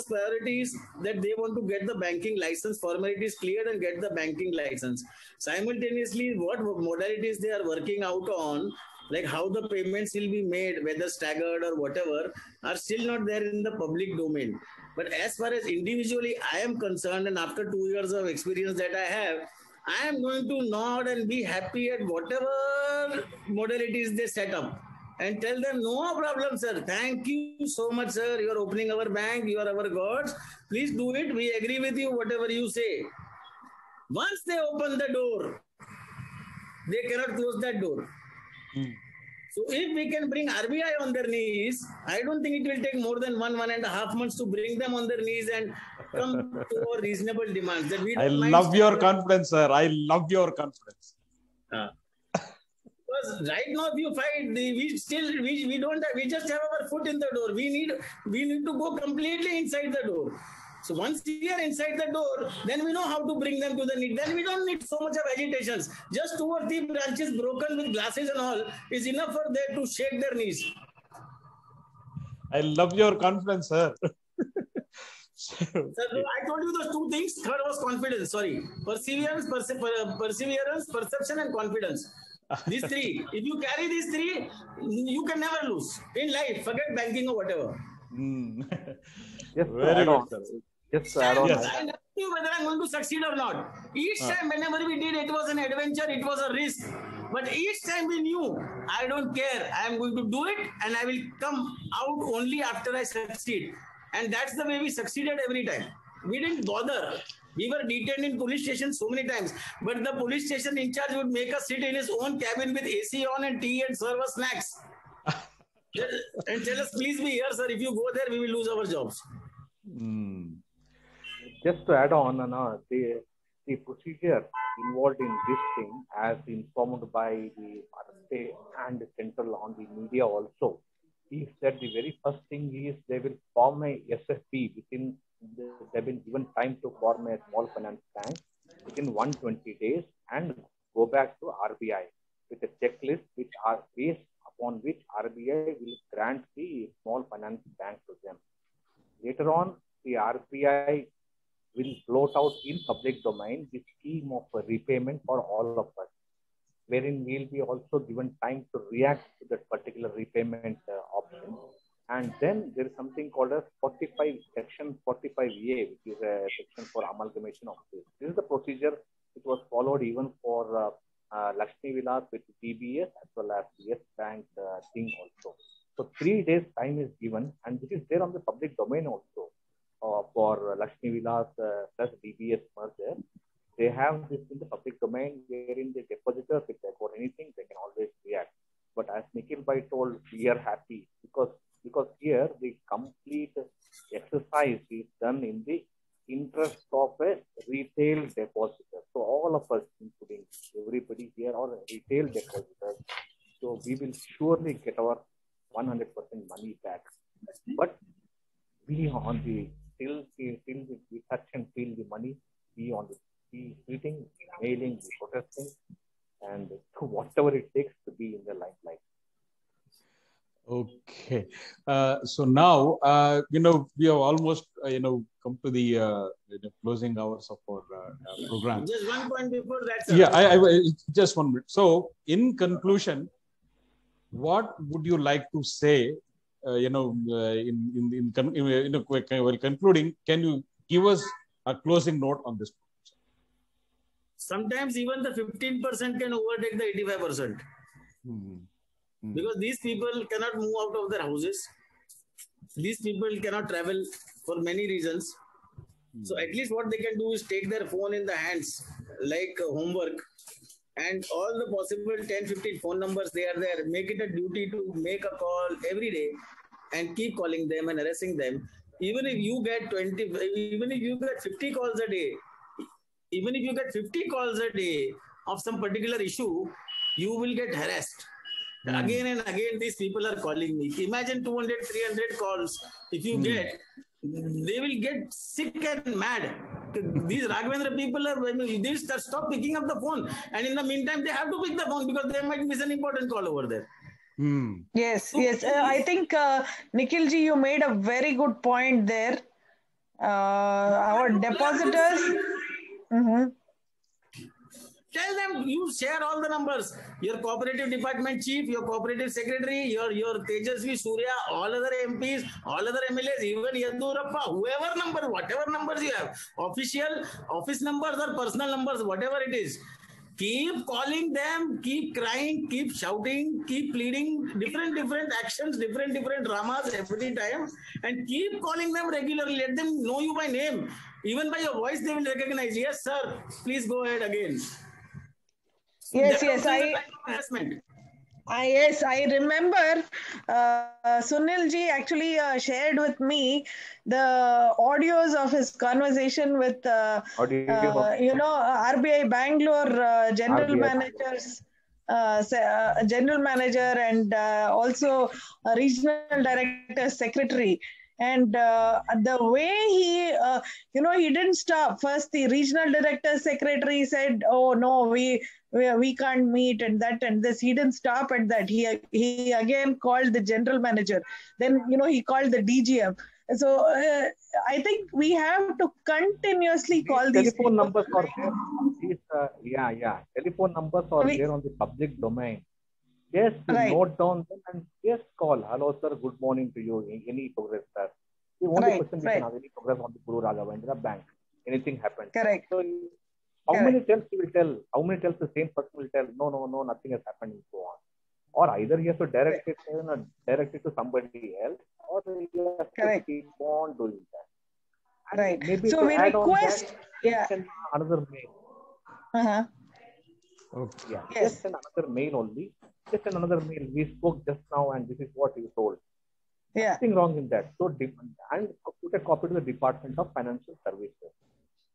priority is that they want to get the banking license formalities cleared and get the banking license. Simultaneously, what modalities they are working out on, like how the payments will be made, whether staggered or whatever, are still not there in the public domain. But as far as individually I am concerned, and after 2 years of experience that I have, I am going to nod and be happy at whatever modalities they set up and tell them, no problem, sir. Thank you so much, sir. You are opening our bank. You are our gods. Please do it. We agree with you, whatever you say. Once they open the door, they cannot close that door. So if we can bring RBI on their knees, I don't think it will take more than 1.5 months to bring them on their knees and come to our reasonable demands. That we don't love your confidence, sir. I love your confidence. Because right now, if you fight, we just have our foot in the door. We need to go completely inside the door. So once we are inside the door, then we know how to bring them to the need. Then we don't need so much of agitations. Just 2 or 3 branches broken with glasses and all is enough for them to shake their knees. I love your confidence, sir. Sir, I told you those 2 things. Third was confidence. Sorry. Perseverance, perception, and confidence. These 3. If you carry these 3, you can never lose in life. Forget banking or whatever. Just very good, sir. Just to add on. Yes. I knew whether I'm going to succeed or not. Each time, whenever we did, it was an adventure, it was a risk. But each time we knew, I don't care. I'm going to do it, and I will come out only after I succeed. And that's the way we succeeded every time. We didn't bother. We were detained in police station so many times, but the police station in charge would make us sit in his own cabin with AC on and tea and serve us snacks. And tell us, please be here, sir. If you go there, we will lose our jobs. Just to add on, the procedure involved in this thing, as informed by the RSA and the Central on the media also, is that the very first thing is they will form a SFB within. They've been given time to form a small finance bank within 120 days and go back to RBI with a checklist which are based upon which RBI will grant the small finance bank to them. Later on, the RBI will float out in public domain the scheme of repayment for all of us, wherein we'll be also given time to react to that particular repayment option. And then there is something called as Section 45A, which is a section for amalgamation of this. This is the procedure which was followed even for Lakshmi Vilas with DBS as well as Yes Bank thing also. So 3 days time is given, and this is there on the public domain also. for Lakshmi Vilas plus DBS merger, they have this in the public domain wherein the depositors, if they got anything, they can always react. But as Nikhil Bhai told, we are happy because here the complete exercise is done in the interest of a retail depositor. So all of us, including everybody here, are retail depositors. So we will surely get our 100% money back. But we on the till we touch and feel the money, we on the meeting, mailing, protesting, and whatever it takes to be in the limelight. Okay. So now, we have almost, come to the closing hours of our program. Just one point before that, sir. Yeah, I just 1 minute. So in conclusion, what would you like to say, while concluding, can you give us a closing note on this? Sometimes even the 15% can overtake the 85%. Because these people cannot move out of their houses. These people cannot travel for many reasons. So at least what they can do is take their phone in the hands, like homework, and all the possible 10-15 phone numbers they are there. Make it a duty to make a call every day and keep calling them and harassing them. Even if you get 50 calls a day, even if you get 50 calls a day of some particular issue, you will get harassed. Again and again, these people are calling me. Imagine 200, 300 calls. If you get, they will get sick and mad. These Raghavendra people they stop picking up the phone. And in the meantime, they have to pick the phone because they might miss an important call over there. Yes. I think, Nikhilji, you made a very good point there. Our depositors... Tell them, you share all the numbers. Your cooperative department chief, your cooperative secretary, your Tejasvi Surya, all other MPs, all other MLAs, even Yadurappa, whoever number, whatever numbers you have, official, office numbers or personal numbers, whatever it is. Keep calling them, keep crying, keep shouting, keep pleading, different actions, different dramas every time, and keep calling them regularly. Let them know you by name. Even by your voice, they will recognize. Yes, sir. Please go ahead again. Yes, I remember Sunilji actually shared with me the audios of his conversation with RBI Bangalore general manager and also regional director secretary. And the way he didn't stop. First, the regional director secretary said, "Oh no, we can't meet," and that and this. He didn't stop at that. He again called the general manager. Then he called the DGM. So I think we have to continuously call these telephone numbers are there. Telephone numbers are there on the public domain. Just note down them and just call. Hello, sir. Good morning to you. Any progress, sir? The only question we can have any progress on the Guru Raghavendra Bank. Anything happened? Correct. So, how many tells he will tell? How many tells the same person will tell? No, nothing has happened and so on. Or either he has to direct it to somebody else, or he has to keep on doing that. And maybe so we request. Another mail. Okay. Just another mail only. Just another mail. We spoke just now, and this is what you told. Nothing wrong in that. So, and put a copy to the Department of Financial Services.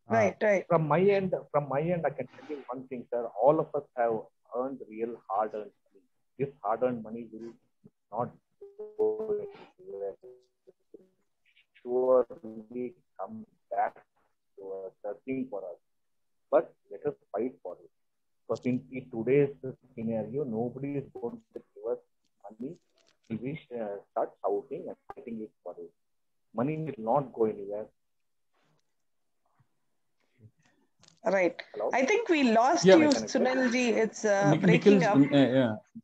Right. From my end, I can tell you one thing, sir. All of us have earned real hard-earned money. This hard-earned money will not go anywhere. Surely come back to us, searching for us. But let us fight for it. Because in today's scenario, nobody is going to give us money. We start shouting and fighting it for it. Money will not go anywhere. Right. Hello? I think we lost you, Sunilji. It's breaking up.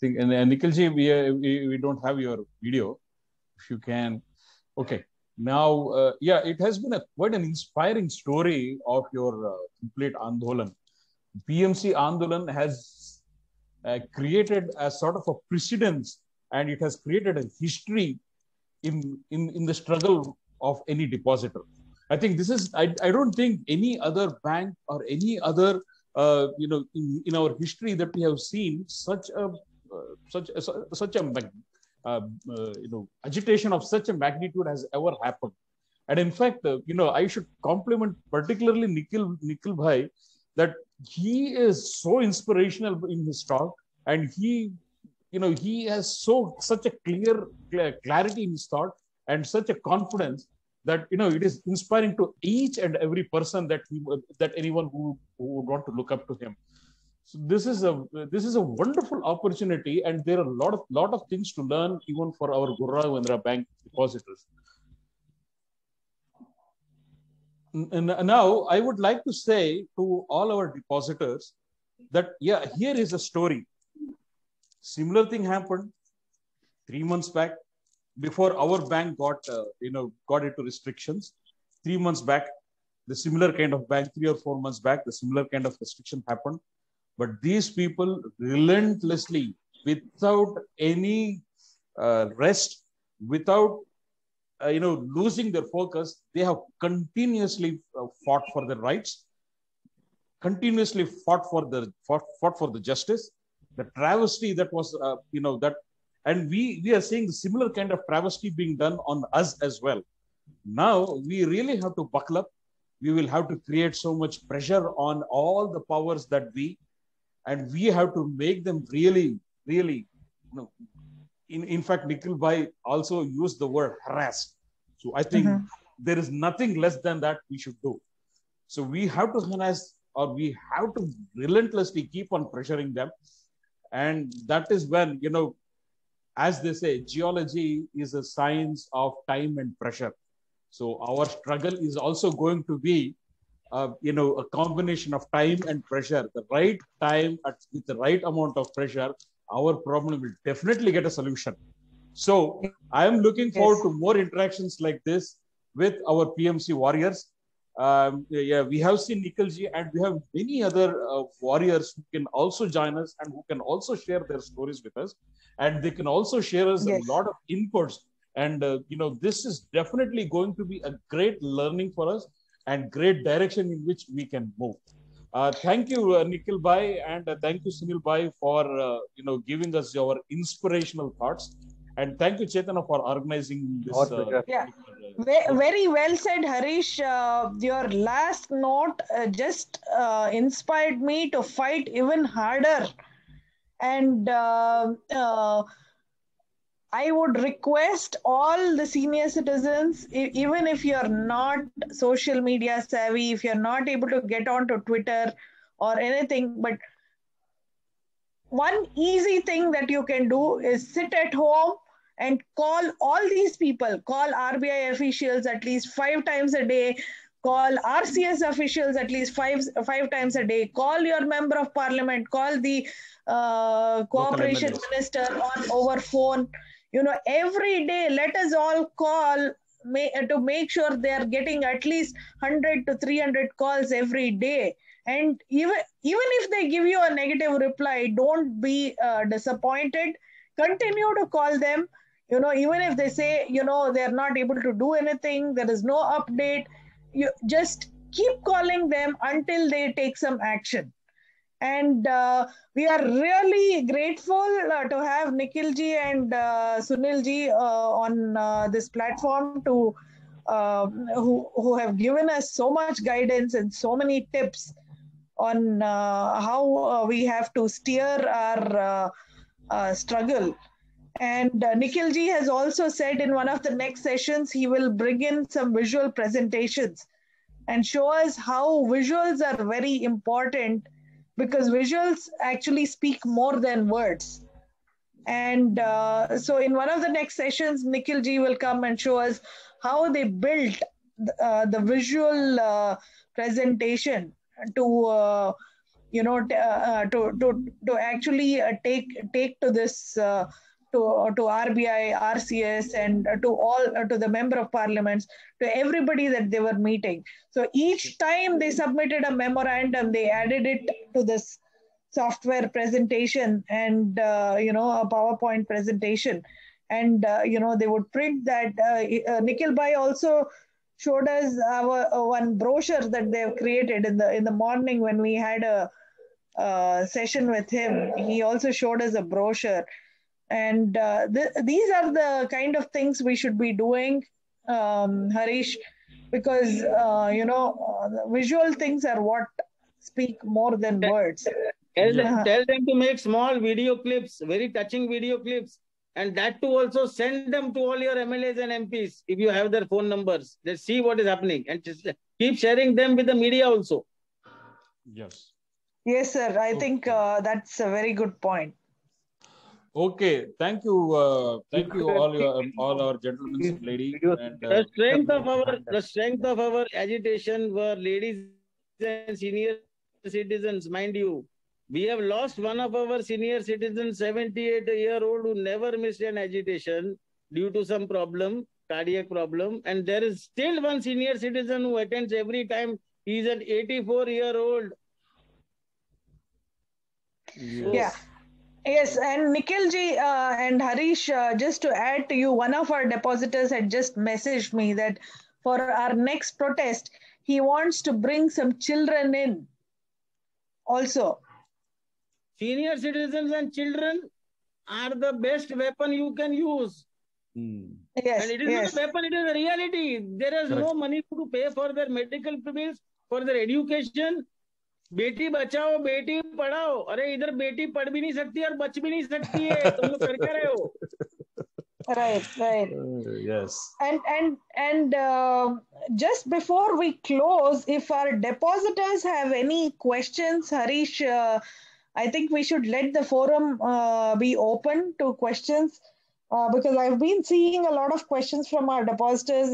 Nikhilji, we don't have your video. If you can. Okay. Now, it has been quite an inspiring story of your complete Andolan. PMC Andolan has created a sort of a precedence, and it has created a history in the struggle of any depositor. I think this is, I don't think any other bank or any other, in our history that we have seen such a, agitation of such a magnitude has ever happened. And in fact, I should compliment particularly Nikhil Bhai, that he is so inspirational in his talk, and he has such a clarity in his thought and such a confidence that it is inspiring to each and every person that anyone who would want to look up to him. So this is a wonderful opportunity, and there are a lot of things to learn even for our Guru Raghavendra Bank depositors. And now I would like to say to all our depositors that, yeah, here is a story. Similar thing happened 3 months back, before our bank got into restrictions. 3 months back, the similar kind of bank, 3 or 4 months back, the similar kind of restriction happened. But these people relentlessly, without any rest, without losing their focus, they have continuously fought for their rights, continuously fought for the justice. The travesty that was, and we are seeing the similar kind of travesty being done on us as well. Now we really have to buckle up. We will have to create so much pressure on all the powers that be, and we have to make them really, really, in fact, Nikhil Bhai also used the word harass. So I think there is nothing less than that we should do. So we have to harass, or we have to relentlessly keep on pressuring them. And that is when, as they say, geology is a science of time and pressure. So our struggle is also going to be, a combination of time and pressure. The right time with the right amount of pressure, our problem will definitely get a solution. So I am looking forward to more interactions like this with our PMC warriors. We have seen Nikhilji, and we have many other warriors who can also join us and who can also share their stories with us, and they can also share us a lot of inputs. And this is definitely going to be a great learning for us and great direction in which we can move. Thank you, Nikhil Bhai, and thank you, Sunil Bhai, for giving us your inspirational thoughts. And thank you, Chaitanya, for organizing this. Very well said, Harish. Your last note just inspired me to fight even harder. And I would request all the senior citizens, even if you're not social media savvy, if you're not able to get onto Twitter or anything, but one easy thing that you can do is sit at home and call all these people, call RBI officials at least 5 times a day, call RCS officials at least five times a day, call your member of parliament, call the cooperation minister over phone. Every day, let us all call to make sure they are getting at least 100 to 300 calls every day. And even if they give you a negative reply, don't be disappointed. Continue to call them. Even if they say, they are not able to do anything, there is no update, you just keep calling them until they take some action. And we are really grateful to have Nikhilji and Sunilji on this platform who have given us so much guidance and so many tips on how we have to steer our struggle. And Nikhilji has also said in one of the next sessions, he will bring in some visual presentations and show us how visuals are very important, because visuals actually speak more than words. And so in one of the next sessions, Nikhilji will come and show us how they built the visual presentation to actually take to this to RBI, RCS, and to the member of parliaments, to everybody that they were meeting. So each time they submitted a memorandum, they added it to this software presentation and a PowerPoint presentation, and they would print that. Nikhil Bhai also showed us our one brochure that they have created in the morning when we had a session with him. He also showed us a brochure, and these are the kind of things we should be doing, Harish, because visual things are what speak more than words. Tell them to make small video clips, very touching video clips, and that to also send them to all your MLAs and MPs if you have their phone numbers. Let's see what is happening and just keep sharing them with the media also. Yes. Yes, sir. I think that's a very good point. Okay, thank you all our gentlemen and ladies. And, the strength of our agitation were ladies and senior citizens, mind you. We have lost one of our senior citizens, 78-year-old, who never missed an agitation due to some problem, cardiac problem. And there is still one senior citizen who attends every time. He's an 84-year-old. Yes. Yeah. Yes, and Nikhil ji and Harish, just to add to you, one of our depositors had just messaged me that for our next protest, he wants to bring some children in also. Senior citizens and children are the best weapon you can use. Yes, and it is not a weapon, it is a reality. There is no money to pay for their medical bills, for their education. Beti Bachao Beti Padhao. अरे इधर बेटी पढ़ भी नहीं सकती और बच भी नहीं सकती है. तुम लोग कर क्या रहे हो? Right. Yes. And just before we close, if our depositors have any questions, Harish, I think we should let the forum be open to questions, because I've been seeing a lot of questions from our depositors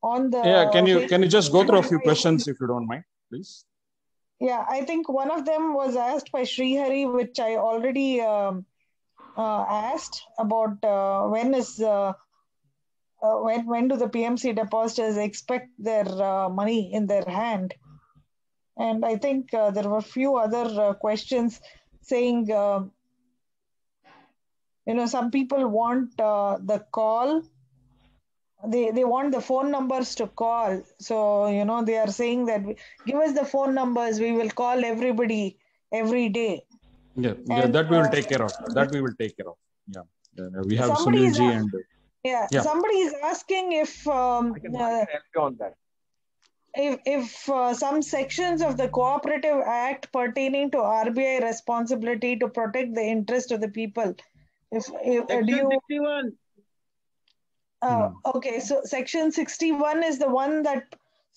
on the. Yeah, can you just go through a few questions if you don't mind, please? Yeah, I think one of them was asked by Srihari, which I already asked about when do the PMC depositors expect their money in their hand? And I think there were a few other questions saying, some people want the call. They want the phone numbers to call. So, they are saying that give us the phone numbers. We will call everybody every day. Yeah, that we will take care of. Yeah. We have Sunil ji and... Yeah, somebody is asking if... I can help you on that. If some sections of the Cooperative Act pertaining to RBI responsibility to protect the interest of the people. Section 61. Okay, so Section 61 is the one that...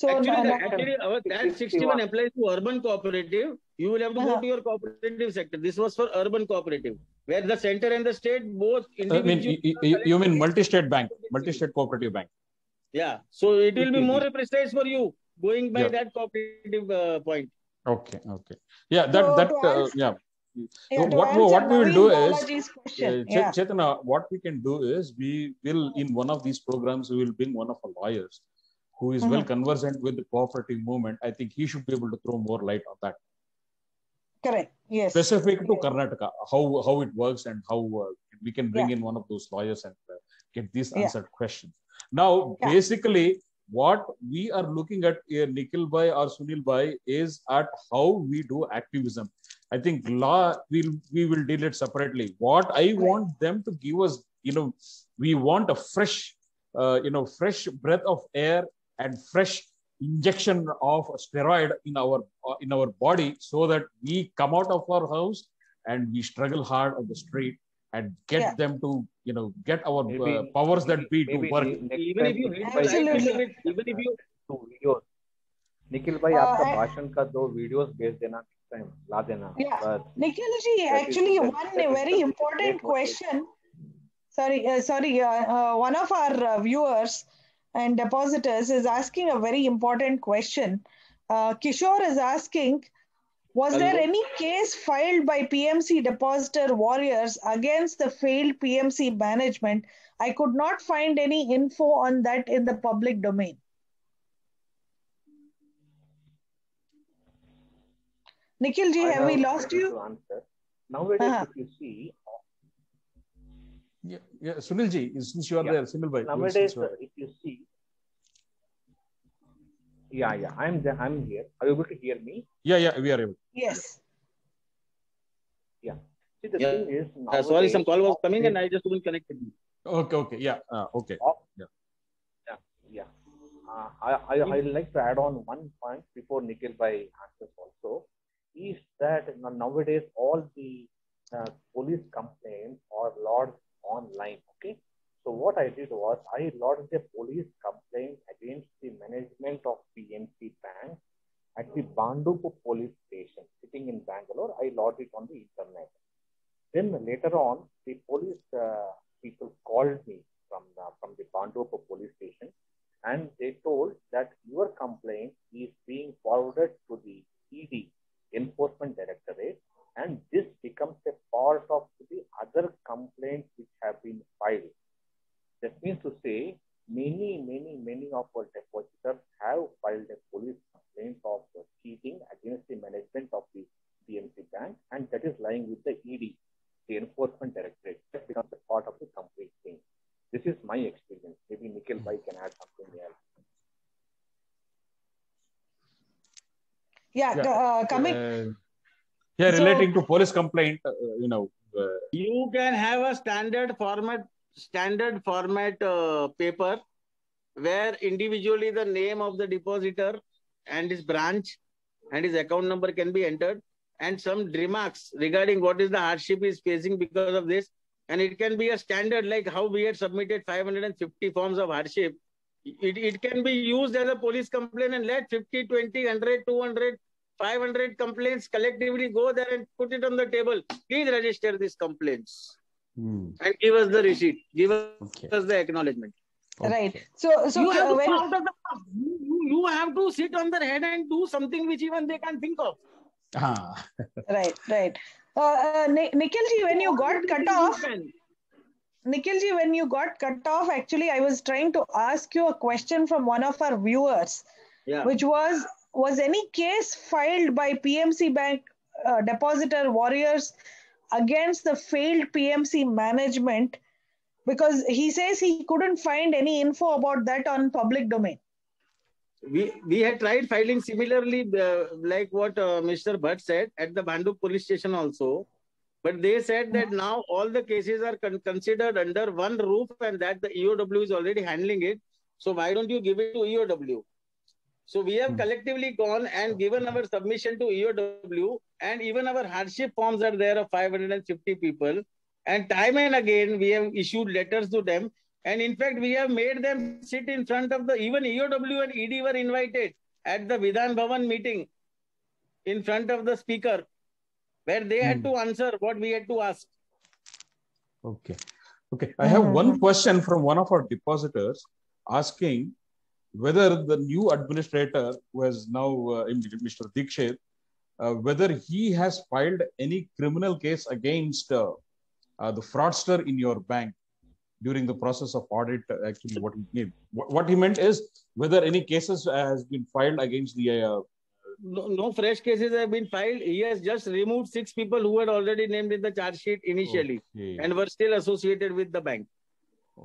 Actually, that 61 applies to urban cooperative. You will have to go to your cooperative sector. This was for urban cooperative, where the center and the state both... you mean multi-state bank, multi-state cooperative bank. Yeah, so it will be more precise for you, going by that cooperative point. Okay. Yeah, what we will do is, Chaitanya, what we can do is, we will, in one of these programs, we will bring one of our lawyers who is well conversant with the cooperative movement. I think he should be able to throw more light on that. Correct. Yes. Specific to Karnataka, how it works and how we can bring in one of those lawyers and get these answered questions. Now, basically, what we are looking at here, Nikhil Bhai or Sunil Bhai, is at how we do activism. I think we will deal it separately. What I want them to give us, we want a fresh, fresh breath of air and fresh injection of steroid in our body, so that we come out of our house and we struggle hard on the street and get them to, get our powers that be to work. Even if you videos. Nikhil भाई आपका भाषण का 2 videos भेज देना, next time ला देना. Nikhil ji, actually one very important question. One of our viewers and depositors is asking a very important question. Kishore is asking, was there any case filed by PMC depositor warriors against the failed PMC management? I could not find any info on that in the public domain. Nikhil ji, have we lost you? Nowadays, if you see... Sunil ji, since you are there, Sunil bhai. Nowadays, if you see, Yeah. I'm here. Are you able to hear me? Yeah, we are able. Yes. Yeah. See, the thing is, sorry, some call was coming and I just couldn't connect with you. Okay. Yeah. Okay. Yeah. I'd like to add on one point before Nikhil Bhai answers also, is that nowadays all the police complaints are lodged online. Okay. So what I did was I lodged a police complaint against the management of PNC Bank at the Bandupu police station sitting in Bangalore. I lodged it on the internet. Then later on, the police people called me from the Bandupu police station, and they told that your complaint is being forwarded to the ED, Enforcement Directorate, and this becomes a part of the other complaints which have been filed. That means to say, many of our depositors have filed a police complaint of cheating against the management of the PNC Bank, and that is lying with the ED, the Enforcement Directorate. That becomes a part of the complete thing. This is my experience. Maybe Nikhil Bhai can add something else. Coming. Relating to police complaint, you can have a standard format paper where individually the name of the depositor and his branch and his account number can be entered, and some remarks regarding what is the hardship he is facing because of this. And it can be a standard, like how we had submitted 550 forms of hardship. It can be used as a police complaint, and let 50, 20, 100, 200, 500 complaints collectively go there and put it on the table. Please register these complaints and give us the receipt. Give us the acknowledgement. Right. So you have to come out of the box. You have to sit on their head and do something which even they can't think of. Right. Nikhilji, when you got cut off, actually, I was trying to ask you a question from one of our viewers, which was any case filed by PMC Bank depositor warriors against the failed PMC management? Because he says he couldn't find any info about that on public domain. We had tried filing similarly, like what Mr. Bhatt said, at the Bandup police station also. But they said that now all the cases are considered under one roof and that the EOW is already handling it. So why don't you give it to EOW? So we have collectively gone and given our submission to EOW, and even our hardship forms are there of 550 people. And time and again, we have issued letters to them. And in fact, we have made them sit in front of even EOW and ED were invited at the Vidhan Bhavan meeting in front of the speaker, where they had to answer what we had to ask. Okay. I have one question from one of our depositors asking whether the new administrator, who is now Mr. Dikshit, whether he has filed any criminal case against the fraudster in your bank during the process of audit. Actually, what he meant is whether any cases has been filed against the. No fresh cases have been filed. He has just removed 6 people who had already named in the charge sheet initially and were still associated with the bank.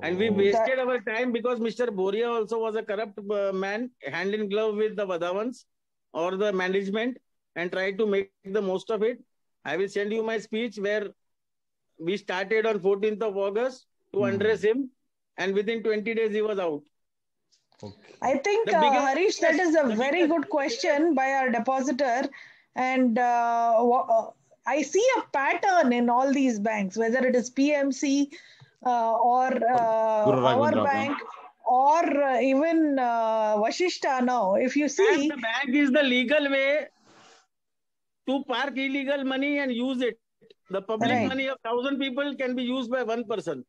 And we wasted our time because Mr. Boria also was a corrupt man, hand in glove with the Vadavans or the management, and tried to make the most of it. I will send you my speech where we started on 14th of August to undress him, and within 20 days he was out. I think, Harish, that is a very good question by our depositor. And I see a pattern in all these banks, whether it is PMC or our bank or even Vashishta now. If you see... And the bank is the legal way to park illegal money and use it. The public money of 1,000 people can be used by one person.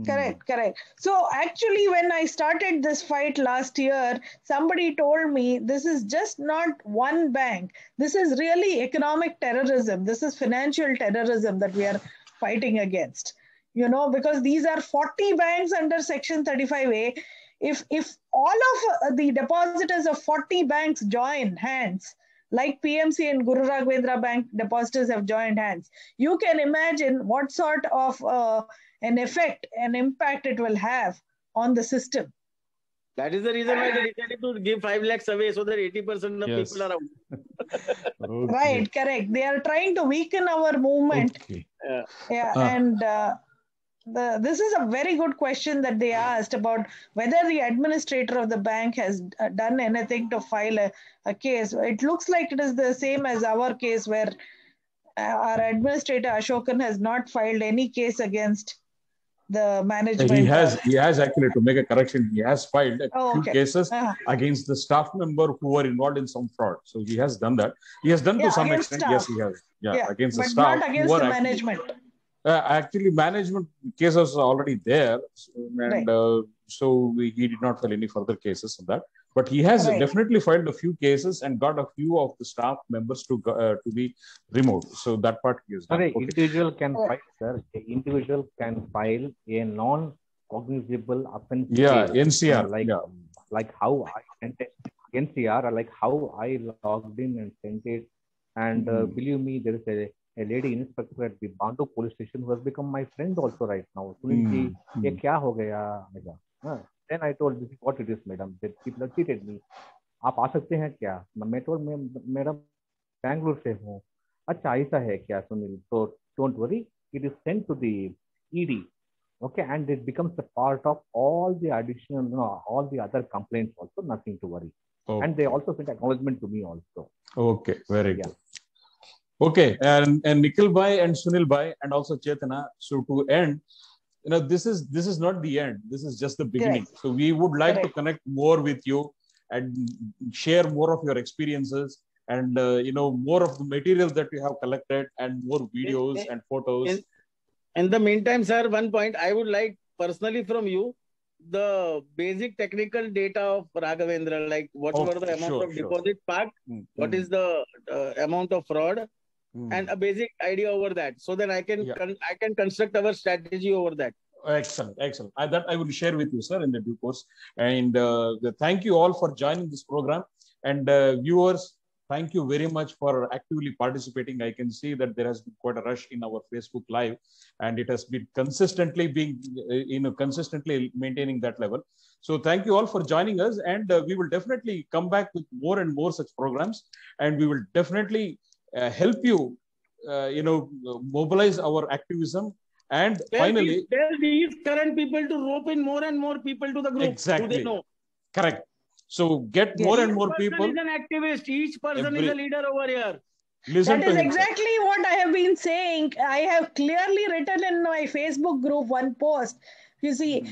Correct. So actually, when I started this fight last year, somebody told me this is just not one bank. This is really economic terrorism. This is financial terrorism that we are fighting against. Because these are 40 banks under Section 35A. If all of the depositors of 40 banks join hands, like PMC and Guru Raghvendra Bank depositors have joined hands, you can imagine what sort of an effect and impact it will have on the system. That is the reason why they decided to give 5 lakhs away so that 80% of Yes. people are out. Okay. Right, correct. They are trying to weaken our movement. Okay. Yeah, and this is a very good question that they asked about whether the administrator of the bank has done anything to file a case. It looks like it is the same as our case where our administrator Ashokan has not filed any case against the management. He has actually, to make a correction, he has filed a few cases against the staff member who were involved in some fraud. So he has done that. He has done to some extent. Staff. Yes, he has. Yeah, against but the staff. Not against the management. Actually, management cases are already there, and so he did not file any further cases on that. But he has definitely filed a few cases and got a few of the staff members to be removed. So that part he has done. Individual can file, sir. Individual can file a non-cognizable offense. Yeah, NCR. Like how I sent it, NCR, like how I logged in and sent it. And believe me, there is a lady inspector at the Bandu police station who has become my friend also right now. Sunil ji, ye kya ho gaya? Then I told, this is what it is, madam. That people have cheated me. आप आ सकते हैं क्या? मैं told, madam Bangalore से हूँ. अच्छा ऐसा है क्या Sunil? So don't worry, it is sent to the ED. Okay, and it becomes a part of all the additional, all the other complaints also. Nothing to worry. Okay. And they also sent acknowledgement to me also. Okay, very good. Okay, and Nikhil Bhai and Sunil Bhai and also Chetana. So to end, this is not the end. This is just the beginning. So we would like to connect more with you and share more of your experiences and more of the material that you have collected and more videos and photos. In the meantime, sir, one point I would like personally from you, the basic technical data of Raghavendra, like what were the amount of deposit parked, what is the amount of fraud, and a basic idea over that, so that I can construct our strategy over that. Excellent. That I will share with you, sir, in the due course. And thank you all for joining this program. And viewers, thank you very much for actively participating. I can see that there has been quite a rush in our Facebook Live, and it has been consistently maintaining that level. So thank you all for joining us, and we will definitely come back with more and more such programs, and we will definitely help you, mobilize our activism. And finally, tell these current people to rope in more and more people to the group. Exactly. Do they know? Correct. So get more and more people. Each person is an activist. Each person is a leader over here. Listen that is exactly what I have been saying. I have clearly written in my Facebook group one post. You see,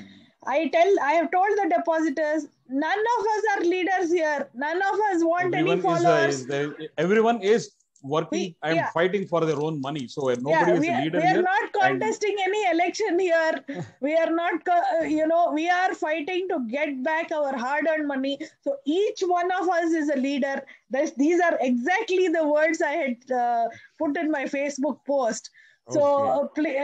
I have told the depositors, none of us are leaders here. None of us want any followers. Everyone is working and fighting for their own money. So nobody is a leader here. We are not contesting any election here. We are not, we are fighting to get back our hard-earned money. So each one of us is a leader. These are exactly the words I had put in my Facebook post. So please.